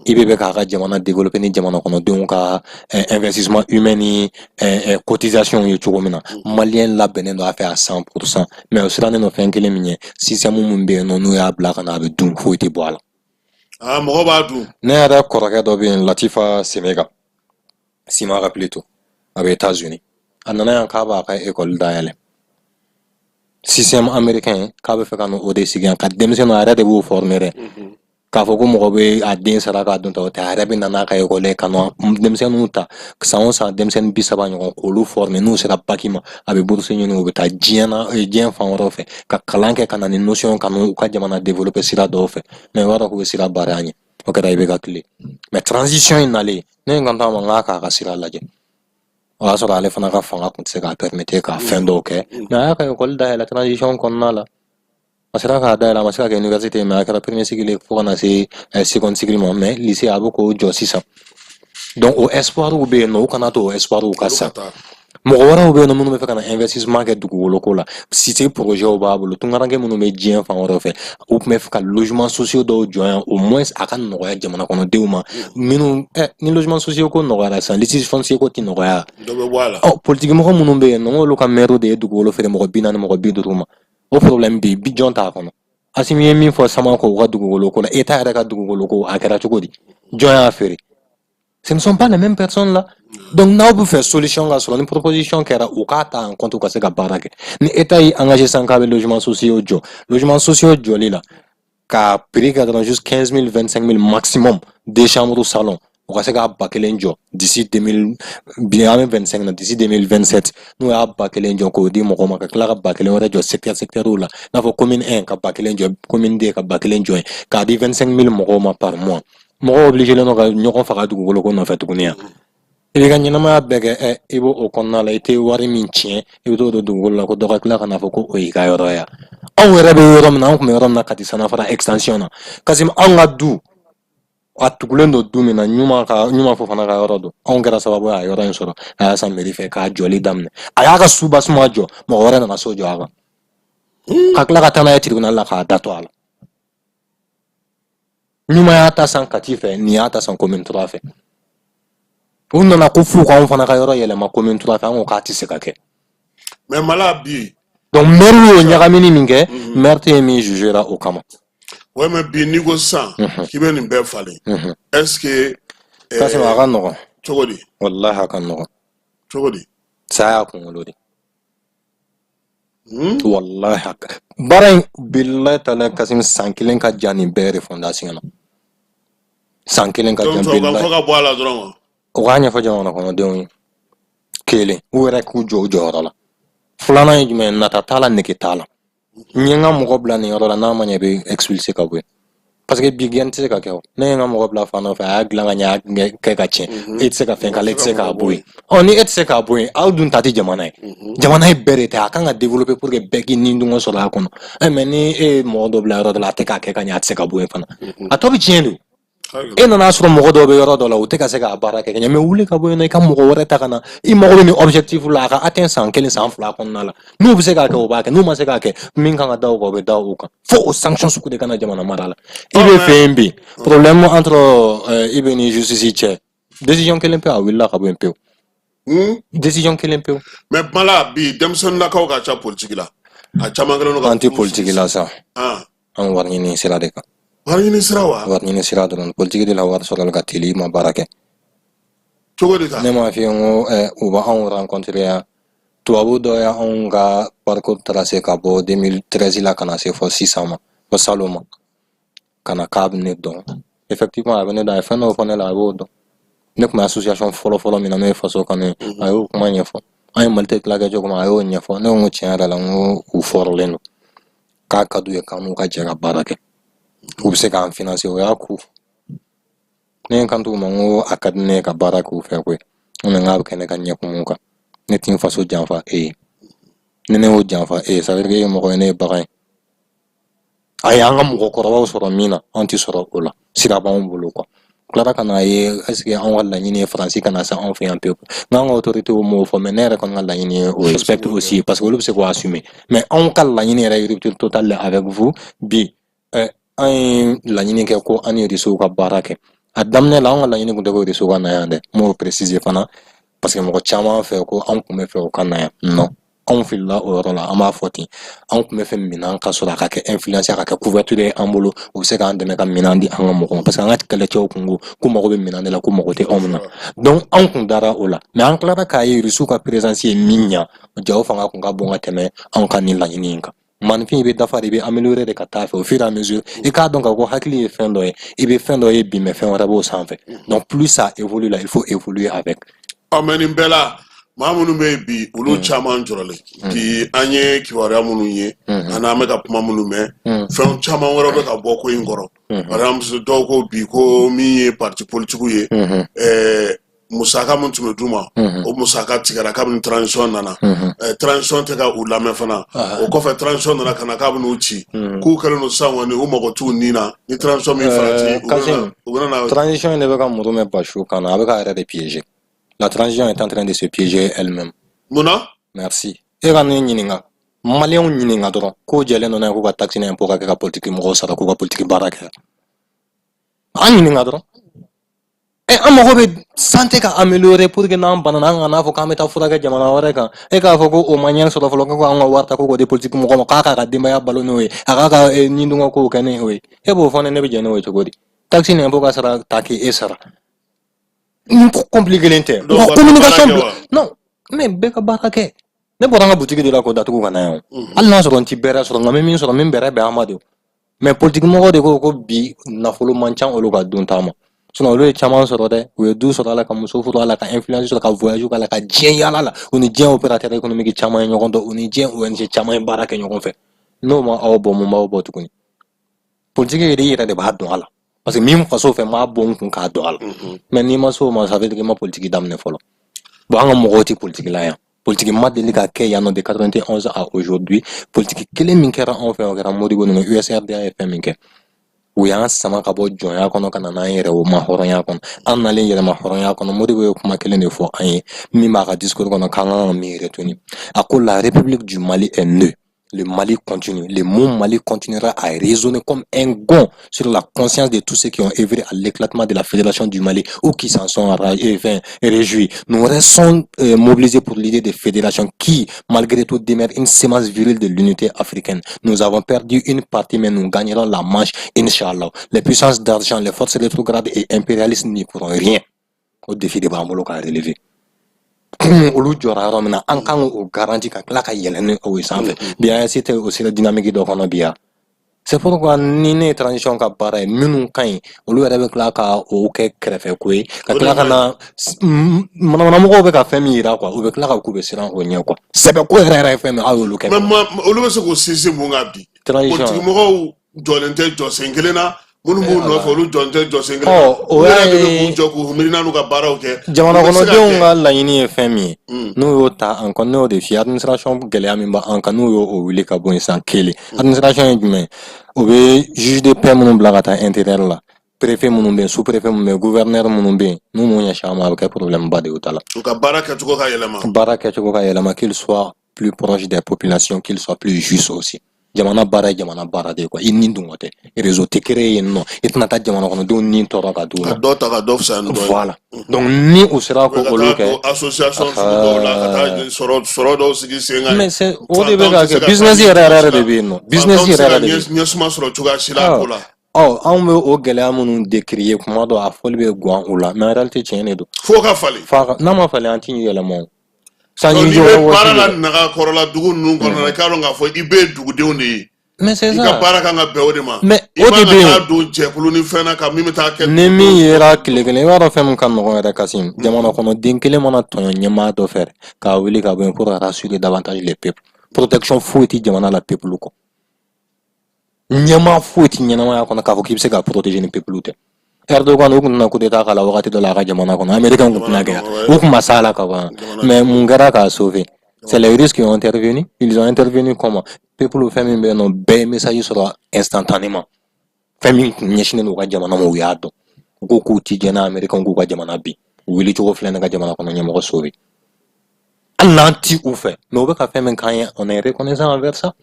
i bɛ k'a ka jamana développer ni jamana kɔnɔdenw ka investissement humain ni cotisation ye cogo min na maliyɛn labɛnnen don a fɛ à 100% mais o sirannen don fɛn kelen min ɲɛ système min bɛ yen nɔ n'u y'a bila ka na a bɛ dun foyi tɛ bɔ a la mɔgɔ b'a dun ne yɛrɛ kɔrɔkɛ dɔ bɛ yen Latifa Semega Sima Rapleto a bɛ États-Unis a nana yan k'a b'a ka école dayɛlɛ système américain k'a bɛ fɛ ka o de sigi yan ka denmisɛnninw a yɛrɛ de b'o former dɛ k'a fɔ ko mɔgɔ bɛ a den sara k'a dun ta o tɛ a yɛrɛ bɛ na n'a ka école ye ka na denmisɛnninw ta san o san denmisɛnnin 30 ɲɔgɔn k'olu former n'u sera bac ma a bɛ bourse ɲini u bɛ taa diɲɛ fan wɛrɛw fɛ ka kalan kɛ ka na ni notion ka n'u ka jamana développer sira dɔw fɛ mais o b'a dɔn k'u bɛ sira baara an ye o kɛra i bɛ ka tile mais transition in nalen ne kan t'a ma n k'a ka sira lajɛ o y'a sɔrɔ ale fana ka fanga tun tɛ se k'a permettre ka fɛn dɔw kɛ mais a y'a ka école dayɛlɛ transition kɔnɔna la a sera k'a dayɛlɛ a ma se ka kɛ université mais a kɛra premier cycle fo ka na se second cycle ma mais lycée a bɛ k'o jɔ sisan donc o espoir bɛ yen nɔ u kana to o espoir ka sa mɔgɔ wɛrɛw bɛ yen nɔ minnu bɛ fɛ ka na investissement kɛ dugukolo ko la cité projet b'a bolo tungaranke minnu bɛ diɲɛ fan wɛrɛw fɛ u tun bɛ fɛ ka logement sociaux dɔw jɔ yan au moins a ka nɔgɔya jamana kɔnɔdenw ma minnu ni logement sociaux ko nɔgɔyara sisan litige foncier ko tɛ nɔgɔya politique mɔgɔ minnu bɛ yen nɔ n'olu ka maire de ye dugukolo feere mɔgɔ 40 mɔgɔ 50 ma o problème bɛ yen bi jɔn t'a kɔnɔ Assimi ye min fɔ sama ko u ka dugukolo ko la État yɛrɛ ka dugukolo ko a kɛra cogo di jɔn y'a feere ce ne sont pas les mêmes personnes là. Donc, n'a pas fait solution sur une proposition qui era au cas en compte que c'est que baraka. Ni État y engagé sans câble logement social logement social là, qu'à prix dans juste 15 000, 25 000 maximum des chambres au salon. On va se faire baquer d'ici 2025, d'ici 2027. Nous avons baquer l'enjo qu'on dit mon roman que là baquer l'enjo secteur là. N'a pas commune 1 qu'à baquer l'enjo, commune 2 qu'à baquer l'enjo, qu'à dit 25 000 mon par mois. Mɔgɔ obligé le ɲɔgɔn faga dugukolo ko nɔfɛ tuguni yan i bɛ ka ɲɛnamaya bɛɛ kɛ i b'o o kɔnɔna la i tɛ wari min tiɲɛ i bɛ t'o don dugukolo la ko dɔ ka tila ka n'a fɔ ko o y'i ka yɔrɔ ye anw yɛrɛ bɛ yɔrɔ min na anw tun bɛ yɔrɔ min na Kati Sanafara extension na kasi anw ka du a tugulen don du min na ɲuman fɔ fana ka yɔrɔ don anw kɛra sababu ye a yɔrɔ in sɔrɔ a y'a san mairie fɛ k'a jɔli daminɛ a y'a ka suba suma jɔ mɔgɔ wɛrɛ nana so jɔ a kan ka tila ka taa n'a ye tribunal la k'a da to a la ɲumanya ta san Kati fɛ ni y'a ta san commune 3 fɛ u nana ko f'u k'anw fana ka yɔrɔ yɛlɛma commune 3 fɛ an ko k'a tɛ se ka kɛ mais mala bi donc maire y'o ɲagamini min kɛ maire tɛ min jugera o kama ouais mais bi ni ko san k'i bɛ nin bɛɛ falen est-ce que Kassim a ka nɔgɔn cogo di wallahi a ka nɔgɔn cogo di saya y'a kunkolo de wallahi baara in billahi taala Kassim san 1 ka jan nin bɛɛ refondation na san 1 ka jan billahi ka bɔ a la dɔrɔn o k'a ɲɛfɔ jamana kɔnɔdenw ye kelen u yɛrɛ k'u jɔ u jɔyɔrɔ la filanan ye jumɛn nata t'a la nege t'a la n ye n ka mɔgɔ bila nin yɔrɔ la n'a ma ɲɛ bɛ expulser ka bɔ yen parce que bi gɛn tɛ se ka kɛ o ne ye n ka mɔgɔ bila fan dɔ fɛ a y'a dilan ka ɲɛ a y'a kɛ ka tiɲɛ e tɛ se ka fɛn k'ale e tɛ se k'a bɔ yen ni e tɛ se k'a bɔ yen aw dun ta tɛ jamana ye jamana ye bɛɛ de tɛ a kan ka développer pour que bɛɛ k'i ni dungɔ sɔrɔ a kɔnɔ mais ni e ye mɔgɔ dɔ bila yɔrɔ dɔ la a tɛ k'a kɛ ka ɲɛ a tɛ se ka bɔ yen fana a tɔ bɛ tiɲɛ de e nana sɔrɔ mɔgɔ dɔw bɛ yɔrɔ dɔ la u tɛ ka se k'a baara kɛ ka ɲɛ mais wuli ka bɔ yen nɔ i ka mɔgɔ wɛrɛ ta ka na i mago bɛ nin objectif la a ka atteindre san 1 san 2 kɔnɔna la n'u bɛ se k'a kɛ o b'a kɛ n'u ma se k'a kɛ min kan ka da o kan o bɛ da o kan fo o sanction sugu de kana jamana mara la i bɛ fɛ yen bi problème entre i bɛ ni justice cɛ décision kelen pe a wulila ka bɔ yen pewu décision kelen pewu mais mala bi denmisɛnninlakaw ka ca politique la a caman kɛlen don an tɛ politique la sa an wari ɲini sira de kan wari ɲini sira wa wari ɲini sira dɔrɔn politique de la wari sɔrɔli ka teli i ma baara kɛ cogo di ta ne m'a f'i ye n ko u b'anw rencontre yan tubabu dɔ y'anw ka parcours tracé ka bɔ 2013 la ka na se fɔ sisan ma fɔ salon ma ka na k'a bɛ ne dɔn effectivement a bɛ ne dɔn a ye fɛn dɔw fɔ ne la a b'o dɔn ne tun bɛ association fɔlɔ min na n'o ye faso kanu ye a y'o kuma ɲɛfɔ an ye Mali tila kɛ cogo min a y'o ɲɛfɔ ne ko n ko tiɲɛ yɛrɛ la n ko u fɔrɔlen don k'a ka d'u ye k'an n'u ka jɛ ka baara kɛ u bɛ se k'an financer o y'a ku ne ye n kanto u ma n ko a ka di ne ye ka baara k'u fɛ koyi n ko k'a bɛ kɛ ne ka ɲɛkumu kan ne tɛ n faso janfa e ye ni ne y'o janfa e ye ça veut dire que e ye mɔgɔ ye ne ye bagan ye a ye an ka mɔgɔkɔrɔbaw sɔrɔ min na an tɛ sɔrɔ o la sira b'anw bolo quoi tilara ka n'a ye est-ce que anw ka laɲini ye Faransi ka na se anw fɛ yan pewu n'an ka autorité m'o fɔ mais ne yɛrɛ kɔni ka laɲini ye o respecte aussi parce que olu bɛ se k'o assumer mais anw ka laɲini yɛrɛ ye rupture totale avec vous bi an ye laɲini kɛ ko an ni réseau ka baara kɛ a daminɛ la an ka laɲini tun tɛ ko réseau ka na yan dɛ n m'o préciser fana parce que mɔgɔ caman fɛ ko anw tun bɛ fɛ o ka na yan non anw filila o yɔrɔ la an b'a fɔ ten anw tun bɛ fɛ minɛn ka sɔrɔ a ka kɛ influence a ka kɛ couverture ye an bolo u bɛ se k'an dɛmɛ ka minɛn di an ka mɔgɔw ma parce que an ka kɛlɛcɛw kun ko k'u mago bɛ minɛn de la k'u mago tɛ anw na donc anw kun dara o la mais an tilara k'a ye réseau ka présence ye min ɲa jaw fanga kun ka bon ka tɛmɛ anw ka nin laɲini in kan manifin i bɛ dafa de i bɛ améliorer de ka taa fɛ au fur et à mesure i k'a dɔn k'a fɔ hakili ye fɛn dɔ ye i bɛ fɛn dɔ ye bi mais fɛn wɛrɛ b'o sanfɛ donc plus ça évolue là il faut évoluer avec mais nin bɛɛ la maa minnu bɛ yen bi olu caman jɔrɔlen ki an ye kibaruya minnu ye an n'an bɛ ka kuma minnu mɛn fɛn caman wɛrɛ bɛ ka bɔ ko in kɔrɔ par exemple dɔw ko bi ko min ye parti politique ye musaka min tun bɛ d'u ma o musaka tigɛra kabini transition nana transition tɛ ka u lamɛn fana o kɔfɛ transition nana ka na k'a bɛ n'u ci k'u kɛlen don sisan kɔni u mago t'u ni na ni transition min farati u bɛ na transition in de bɛ ka muru mɛn basiw kan na a bɛ k'a yɛrɛ de piéger. La transition est en train de se piéger elle-même. Muna? Merci. Era ne ɲininga. Malien ɲininga dɔrɔn. Ko jɛlen nɔ n'a ye ko ka taxe ni impôt ka kɛ ka politique mɔgɔw sara k'u ka politique baara kɛ. An ɲininga dɔrɔn. An mago bɛ santé ka améliorer pour que n'an banana an kana fɔ k'an bɛ taa furakɛ jamana wɛrɛ kan. E k'a fɔ ko o ma ɲɛ sɔrɔ fɔlɔ ko an ka wari ta ko di politique mɔgɔ ma k'a k'a ka denbaya balo n'o ye. A k'a ka ɲindɔn kow kɛ n'o ye. E b'o fɔ ne bɛ jɛn n'o ye cogo di? Taxe ni impôt ka sara ta k'e sara. Compliqué tɛ. Communication non mais bɛɛ ka baara kɛ. Ne bɔra an ka boutique de la ko datugu ka na yan. Hali n'a sɔrɔ n ti bɛrɛ sɔrɔ nka n bɛ min sɔrɔ min bɛrɛ bɛn an ma de. Mais politique mɔgɔ de ko bi nafolo man ca olu ka don ta ma. Sinon olu ye caman sɔrɔ dɛ. U ye du sɔrɔ a la ka muso furu a la ka influence sɔrɔ ka voyage k'a la ka diɲɛ yaala la. U ni diɲɛ opérateur économique caman ye ɲɔgɔn dɔn. U ni diɲɛ ONG caman ye baara kɛ ɲɔgɔn fɛ. N'o ma aw bɔ mun b'aw bɔ tuguni. Politique yɛrɛ de b'a dɔn a la. Parce que min faso fɛ m'a bɔ n kun k'a dɔn a la. Mais n'i ma so ma ça veut dire que ma politique daminɛ fɔlɔ. Bon an ka mɔgɔw ti politique la yan. Politique ma deli ka kɛ yan nɔ de 91 à aujourd'hui. Politique kelen min kɛra anw fɛ o kɛra Modibo ninnu USRDA ye fɛn min kɛ. U y'an sama ka bɔ jɔnya kɔnɔ ka na n'an yɛrɛ o ma hɔrɔnya kɔnɔ. An nalen yɛlɛma hɔrɔnya kɔnɔ Modibo ye kuma kelen de fɔ an ye min b'a ka discours kɔnɔ k'an kan ka min retenu. A ko la République du Mali est née. Le Mali continue. Le mot Mali continuera à résonner comme un gong sur la conscience de tous ceux qui ont œuvré à l'éclatement de la Fédération du Mali ou qui s'en sont réjouis. Nous restons mobilisés pour l'idée de fédération qui, malgré tout, demeure une sémence virile de l'unité africaine. Nous avons perdu une partie, mais nous gagnerons la manche, Inch'Allah. Les puissances d'argent, les forces rétrogrades et impérialistes n'y pourront rien au défi de Bamolo qu'a relevé. Olu jɔra yɔrɔ min na an kan k'o garanti ka tila ka yɛlɛn ni o ye sanfɛ bi an c'était aussi la dynamique dɔ kɔnɔ bi yan c'est pourquoi ni ne ye transition ka baara ye minnu ka ɲi olu yɛrɛ bɛ tila ka o kɛ kɛrɛfɛ ko ye ka tila ka na manamanamɔgɔw bɛ ka fɛn min yira quoi u bɛ tila ka k'u bɛ siran o ɲɛ quoi sɛbɛ ko yɛrɛ ye fɛn min aw y'olu kɛ olu bɛ se k'o sinsin mun kan bi politique mɔgɔw jɔlen tɛ jɔ sen kelen na minnu b'u nɔfɛ olu jɔn tɛ jɔ sen kelen na o yɛrɛ de bɛ k'u jɔ k'u miirina n'u ka baaraw kɛ jamana kɔnɔdenw ka laɲini ye fɛn min ye n'u y'o ta an kan n'o de fiyɛ administration gɛlɛya min b'an kan n'u y'o wuli ka bɔ yen san kelen administration ye jumɛn o bɛ juge de paix minnu bila ka taa intérieur la préfet minnu bɛ yen sous préfet minnu bɛ yen gouverneur minnu bɛ yen n'u m'o ɲɛsin an ma a bɛ kɛ problème ba de y'o ta la u ka baara kɛcogo ka yɛlɛma baara kɛcogo ka yɛlɛma qu'il soit plus proche des populations qu'il soit plus juste aussi jamana baara ye jamana baara de ye quoi i ni dun tɛ réseau tɛ créé yen nɔ i tɛna taa jamana kɔnɔdenw ni tɔɔrɔ ka d'u la ka dɔ ta ka dɔ fisaya ni dɔ ye voilà donc ni o sera ko olu kɛ association sugu dɔw la ka taa sɔrɔ dɔw sigi sen kan mais c'est o de bɛ ka kɛ business yɛrɛ de bɛ yen nɔ business yɛrɛ de bɛ yen ɲɛsuma sɔrɔ cogoya si la a ko la anw bɛ o gɛlɛya minnu décrier kuma dɔ a fɔli bɛ guwan u la mais en réalité tiɲɛ de don fo ka falen n'a ma falen an t'i yɛlɛma o n'i bɛ baara la naga kɔrɔla dugu ninnu kɔnɔ i k'a dɔn k'a fɔ i bɛ dugudenw de ye mais c'est ça i ka baara kan ka bɛn o de ma mais o de bɛ yen i man ka taa don jɛkulu ni fɛn na ka min bɛ taa kɛ ni min yera tile kelen i b'a dɔn fɛn min ka nɔgɔn yɛrɛ Kasim jamana kɔnɔ den kelen mana tɔɲɔ ɲɛmaa dɔ fɛ k'a wuli ka bɔ yen pour rassurer davantage les peuples protection foyi tɛ jamana la peuple kɔ ɲɛmaa foyi tɛ ɲɛnamaya kɔnɔ k'a fɔ k'i bɛ se ka protéger ni peuple tɛ Erdogan o tun tɛna coup d'état k'a la wagati dɔ la a ka jamana kɔnɔ américain tun tɛna kɛ o tun ma s'a la ka ban mais mun kɛra k'a sauver c'est les Russes qui ont intervenu. Ils ont intervenu comment? People fɛn min bɛ yen nɔ bɛɛ ye message sɔrɔ instantanément. Fɛn min kun ɲɛsinnen don u ka jamana ma u y'a dɔn. U ko k'u ti jɛn n'a Américain k'u ka jamana bin. U wuli cogo filɛ ne ka jamana kɔnɔ ɲɛmɔgɔ sauver. Hali n'an ti u fɛ mais u bɛ ka fɛn min k'an ye on est reconnaissant envers ça.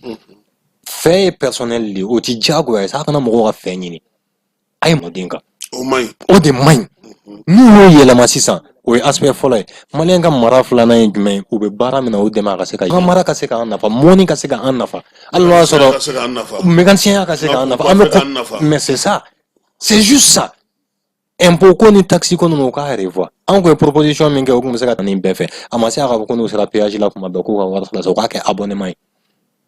Fɛn ye personnel de ye o ti diyagoya ye sa a kana mɔgɔw ka fɛn ɲini. A ye mɔden kan. O man ɲi. O de man ɲi. N'u y'o yɛlɛma sisan o ye aspect fɔlɔ ye maliyɛn ka mara filanan ye jumɛn ye u bɛ baara min na o dɛmɛ a ka se ka an ka mara ka se k'an nafa mɔni ka se k'an nafa hali n'o y'a sɔrɔ mécanicien ka se k'an nafa an bɛ mais c'est ça c'est juste ça impôt ko ni taxe ko ninnu o k'a revoir an kun ye proposition min kɛ o kun bɛ se ka taa nin bɛɛ fɛ a ma se a ka fɔ ko n'u sera péage la kuma bɛɛ k'u ka wari sara o k'a kɛ abonnement ye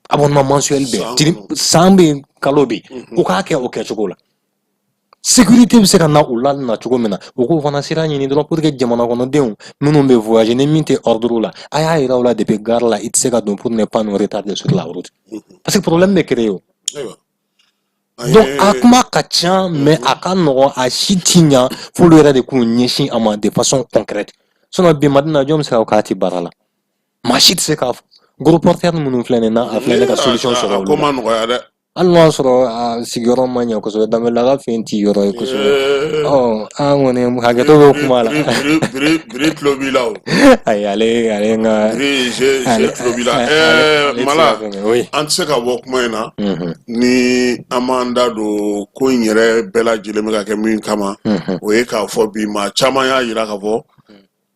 abonnement mensuel bɛ san bɛ yen kalo bɛ yen o k'a kɛ o kɛcogo la. Sécurité bɛ se ka na u la na cogo min na u k'o fana sira ɲini dɔrɔn pour que jamana kɔnɔdenw minnu bɛ voyager ni min tɛ ordre la a y'a yira u la depuis gare la i tɛ se ka don pour ne pas nous retarder sur la route parce que problème bɛ créer o donc a kuma ka ca mais a ka nɔgɔn a si ti ɲa f'olu yɛrɛ de k'u ɲɛsin a ma de façon concrète sinon bi Madina jɔn bɛ se ka k'a ti baara la maa si tɛ se k'a fɔ gros porteur minnu filɛ nin na a filɛ ne ka solution sɔrɔ olu la. alma soro sigoro manya ko so dame laga fenti yoro ko so oh angone hageto go kumala brit lobilao ay ale nga je lobila mala anse ka walk moyna ni amanda do ko nyere bela jile me ka ke min kama o e ka fo bi ma chama ya yira ka fo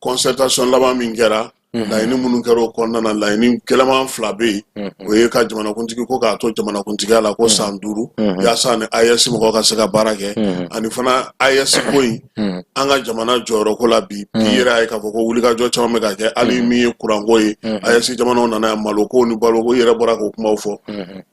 concertation laba min kɛra laɲini minnu kɛra o kɔnɔna na laɲini kɛlɛman fila bɛ yen o ye ka jamanakuntigi ko k'a to jamanakuntigiya la ko san 5 yaasa ni AES mɔgɔw ka se ka baara kɛ ani fana AES ko in an ka jamana jɔyɔrɔ ko la bi yɛrɛ y'a ye k'a fɔ ko wulikajɔ caman bɛ ka kɛ hali min ye kuranko ye AES jamanaw nana yan maloko ni baloko yɛrɛ bɔra k'o kumaw fɔ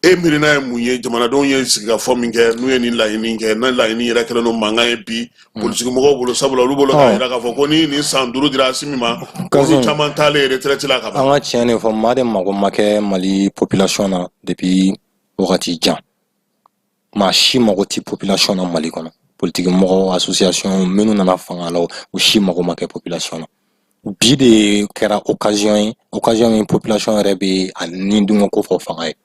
e miirina ye mun ye jamanadenw ye sigikafɔ min kɛ n'u ye nin laɲini kɛ na laɲini yɛrɛ kɛlen don mankan ye bi politique mɔgɔw bolo sabula olu bolo k'a jira k'a fɔ ko ni nin san 5 dira Asimi ma olu caman taalen retraite la ka ban. An ka tiɲɛ de fɔ maa de mago ma kɛ Mali population na depuis wagati jan maa si mago ti population na Mali kɔnɔ politique mɔgɔ association minnu nana fanga la u si mago ma kɛ population na bi de kɛra occasion ye population yɛrɛ bɛ a ni dungo ko fɔ fanga ye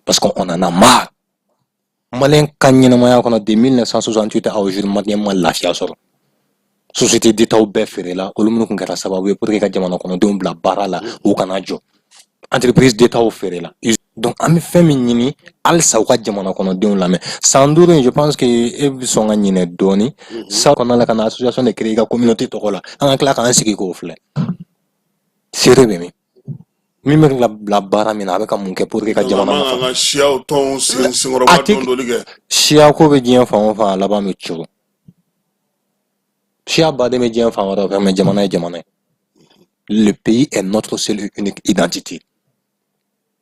parce qu'on en a marre malien ka ɲɛnamaya kɔnɔ de 1968 à aujourd'hui malien ma lafiya sɔrɔ société d'état bɛɛ feere la olu minnu kun kɛra sababu ye pour que ka jamana kɔnɔdenw bila baara la u kana jɔ entreprise d'état feere la donc an bɛ fɛn min ɲini halisa u ka jamana kɔnɔdenw lamɛn san 5 je pense que e bɛ sɔn ka ɲinɛ dɔɔni sa kɔnɔna la ka na association de créer i ka communauté tɔgɔ la an ka tila k'an sigi k'o filɛ seere bɛ min bɛ bila baara min na a bɛ ka mun kɛ pour que ka jamana nafa siyaw tɔnw senkɔrɔba dɔndɔli kɛ siya ko bɛ diɲɛ fan o fan a laban bɛ cogo siya baden bɛ diɲɛ fan wɛrɛ fɛ mais jamana ye jamana ye le pays est notre seule unique identité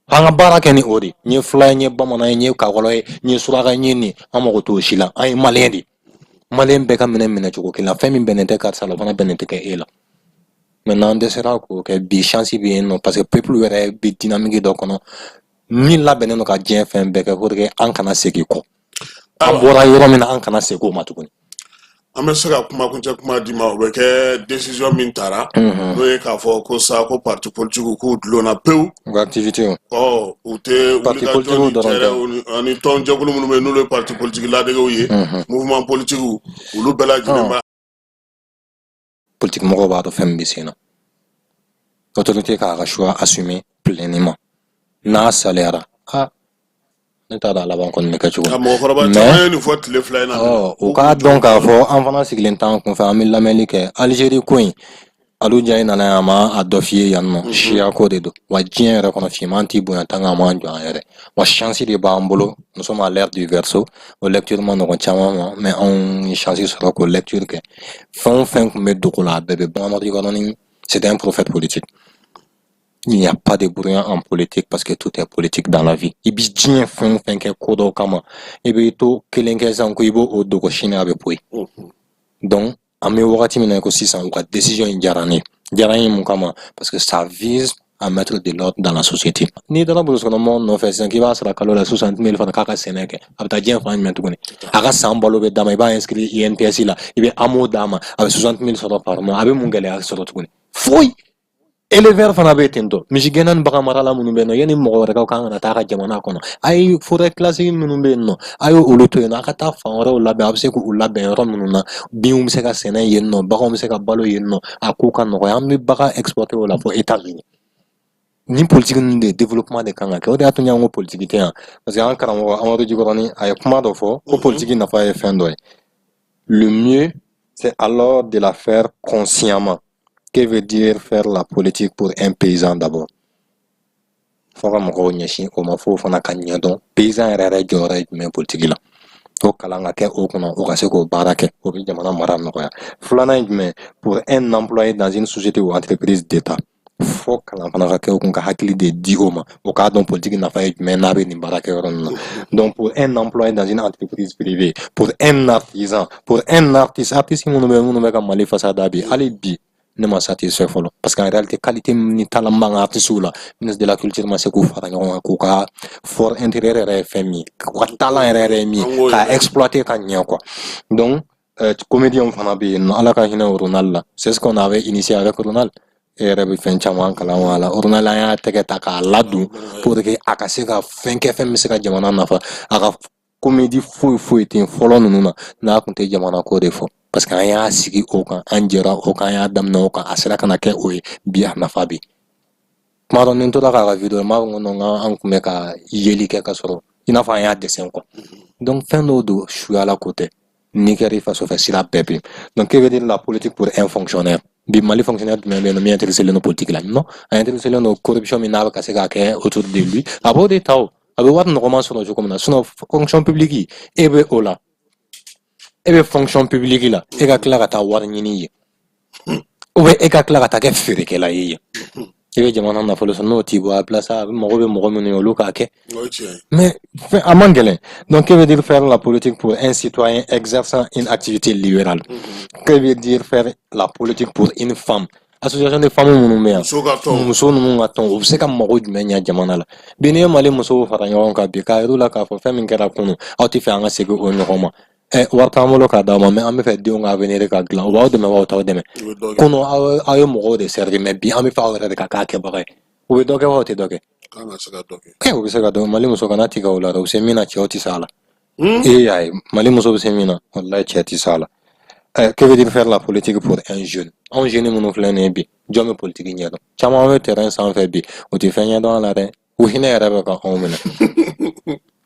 an ka baara kɛ ni o de n ye fila ye n ye bamanan ye n ye kakɔlɔ ye n ye suraka n ye nin an mago t'o si la an ye maliyɛn de maliyɛn bɛɛ ka minɛ cogo kelen fɛn min bɛnnen tɛ karisa la o fana bɛnnen tɛ kɛ e la maintenant an dɛsɛra k'o kɛ bi chance bɛ yen nɔ parce que peuple yɛrɛ bɛ dynamique dɔ kɔnɔ min labɛnnen don ka diɲɛ fɛn bɛɛ kɛ pour que an kana segin kɔ an bɔra yɔrɔ min na an kana segin o ma tuguni an bɛ se ka kumakuncɛ kuma di ma o bɛ kɛ décision min tara n'o ye k'a fɔ ko sa ko parti politique k'u dulonna pewu u ka activité u tɛ wulikajɔ ni cɛrɛ ani tɔnjɛkulu minnu bɛ yen n'olu ye parti politique ladegew ye mouvement politique olu bɛɛ lajɛlen b'a politique mɔgɔw b'a dɔn fɛn min bɛ sen na autorité k'a ka choix assumer pleinement n'a saliyara ne t'a dɔn a laban kɔni bɛ kɛ cogo mais u k'a dɔn k'a fɔ an fana sigilen t'an kunfɛ an bɛ lamɛnni kɛ Algérie ko in Alu Jayi nana yan a ma a dɔ f'i ye yan nɔ siya ko de don wa diɲɛ yɛrɛ kɔnɔ finman t'i bonya tant que man jɔ an yɛrɛ wa chance de b'an bolo nous sommes à l'ère du verseau o lecture ma nɔgɔn caman ma mais anw ye chance sɔrɔ k'o lecture kɛ fɛn o fɛn kun bɛ dogo la a bɛɛ bɛ ban Amadu Jikɔrɔni c'était un prophète politique. Il n'y a pas de brouillon en politique parce que tout est politique dans la vie. Il bi diɲɛ fɛn o fɛn kɛ ko dɔ kama i bɛ to kelen kɛ sisan ko i b'o dogo sini a bɛ poyi donc an bɛ wagati min na ko sisan u ka décision in diyara n ye mun kama parce que ça vise à mettre de l'ordre dans la société. N'i taara burusi kɔnɔmɔgɔw nɔfɛ sisan k'i b'a sara kalo la 60 000 fana k'a ka sɛnɛ kɛ a bɛ taa diɲɛ fan jumɛn tuguni a ka san balo bɛ d'a ma i b'a inscrit INPS la i bɛ AMO d'a ma a bɛ 60 000 sɔrɔ par mois a bɛ mun gɛlɛya sɔrɔ tuguni foyi. Éleveur fana bɛ ten tɔ misigɛnna ni bagan marala minnu bɛ yen nɔ yanni mɔgɔ wɛrɛ ka kan ka taa a ka jamana kɔnɔ a ye forêt classique minnu bɛ yen nɔ a ye olu to yen nɔ a ka taa fan wɛrɛw labɛn a bɛ se k'u labɛn yɔrɔ minnu na binw bɛ se ka sɛnɛ yen nɔ baganw bɛ se ka balo yen nɔ a ko ka nɔgɔya an bɛ bagan exporter o la fɔ États-Unis ni politique ninnu de développement de kan ka kɛ o de y'a to n y'an ko politique tɛ yan parce que an karamɔgɔ Amadu Jikɔrɔni a ye kuma dɔ fɔ ko politique nafa ye fɛn dɔ ye le mieux c'est alors de la faire consciemment. Que veut dire faire la politique pour un paysan d'abord? Fɔra mɔgɔw ɲɛsin o ma fo fana ka ɲɛ dɔn paysan yɛrɛ jɔyɔrɔ ye jumɛn politique la o kalan ka kɛ o kɔnɔ o ka se k'o baara kɛ o bɛ jamana mara nɔgɔya filanan ye jumɛn pour un employé dans une société ou entreprise d'état fo kalan fana ka kɛ o kun ka hakili de di o ma o k'a dɔn politique nafa ye jumɛn n'a bɛ nin baara kɛ yɔrɔ ninnu na donc pour un employé dans une entreprise privée pour un artisan pour un artiste minnu bɛ ka Mali fasa da bi hali bi ne ma satisfait fɔlɔ parce qu'en réalité qualité ni talent b'an ka artistes la ministre de la culture ma se k'u fara ɲɔgɔn kan k'u ka fort intérieur yɛrɛ ye fɛn min k'u ka talent yɛrɛ ye min k'a exploiter ka ɲɛ quoi donc comédien fana bɛ yen nɔ Ala ka hinɛ Ronald la c'est ce qu'on avait initié avec Ronald yɛrɛ bɛ fɛn caman kalan a la ordonnal an y'a tɛgɛ ta k'a ladon pour que a ka se ka fɛn kɛ fɛn min bɛ se ka jamana nafa a ka comédie foyi tɛ fɔlɔ ninnu na n'a kun tɛ jamana ko de fɔ parce que an y'a sigi o kan an jɛra o kan an y'a daminɛ o kan a sera ka na kɛ o ye bi a nafa bɛ tuma dɔ ni n tora k'a ka video m'a fɔ ko non an kun bɛ ka yeli kɛ ka sɔrɔ i n'a fɔ an y'a dɛsɛ quoi donc fɛn dɔw don suyala ko tɛ n'i kɛra i faso fɛ sira bɛɛ bɛ donc que veut dire la politique pour un fonctionnaire bi Mali fonctionnaire jumɛn bɛ yen nɔ min intéressé len don politique la non a intéressé len don corruption min n'a bɛ ka se ka kɛ autour de lui a b'o de ta o a bɛ wari nɔgɔman sɔrɔ cogo min na sinon fonction publique e bɛ o la e bɛ fonction publique la e ka tila ka taa wari ɲini yen ou bien e ka tila ka taa kɛ feerekɛla ye yen i bɛ jamana nafolo sɔrɔ n'o t'i bɔ a place a bɛ mago bɛ mɔgɔ minnu ye olu k'a kɛ mais a man gɛlɛn donc que veut dire faire la politique pour un citoyen exerçant une activité libérale que veut dire faire la politique pour une femme association de femmes minnu bɛ yan muso ninnu ka tɔn u bɛ se ka mago jumɛn ɲɛ jamana la bi n'i ye Mali musow fara ɲɔgɔn kan bi k'a yir'u la k'a fɔ fɛn min kɛra kunun aw tɛ fɛ an ka segin o ɲɔgɔn ma wari t'an bolo k'a d'aw ma mais an bɛ fɛ denw ka avenir ka dilan u b'aw dɛmɛ wa u t'aw dɛmɛ kunun aw ye mɔgɔw de servir mais bi an bɛ fɛ aw yɛrɛ de ka k'a kɛbaga ye u bɛ dɔ kɛ wa u tɛ dɔ kɛ u bɛ se ka dɔ Mali muso kana tigɛ o la dɛ u se min na cɛw tɛ s'a la y'a ye Mali muso bɛ se min na walayi cɛ tɛ s'a la que veut dire faire la politique pour un jeune anw jeune minnu filɛ nin ye bi jɔn bɛ politique ɲɛdɔn caman bɛ terrain sanfɛ bi u tɛ fɛn ɲɛdɔn a la dɛ u hinɛ yɛrɛ bɛ ka anw minɛ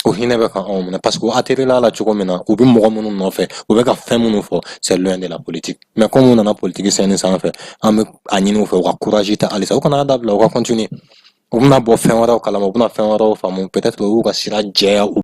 o hinɛ bɛ ka anw minɛ parce que u atterrila la cogo min na u bɛ mɔgɔ minnu nɔfɛ u bɛ ka fɛn minnu fɔ c'est loin de la politique mais comme u nana politique scène sanfɛ an bɛ a ɲini u fɛ u ka courage ta halisa u kana dabila u ka continuer u bɛna bɔ fɛn wɛrɛw kalama u bɛna fɛn wɛrɛw faamu peut-être u y'u ka sira jɛya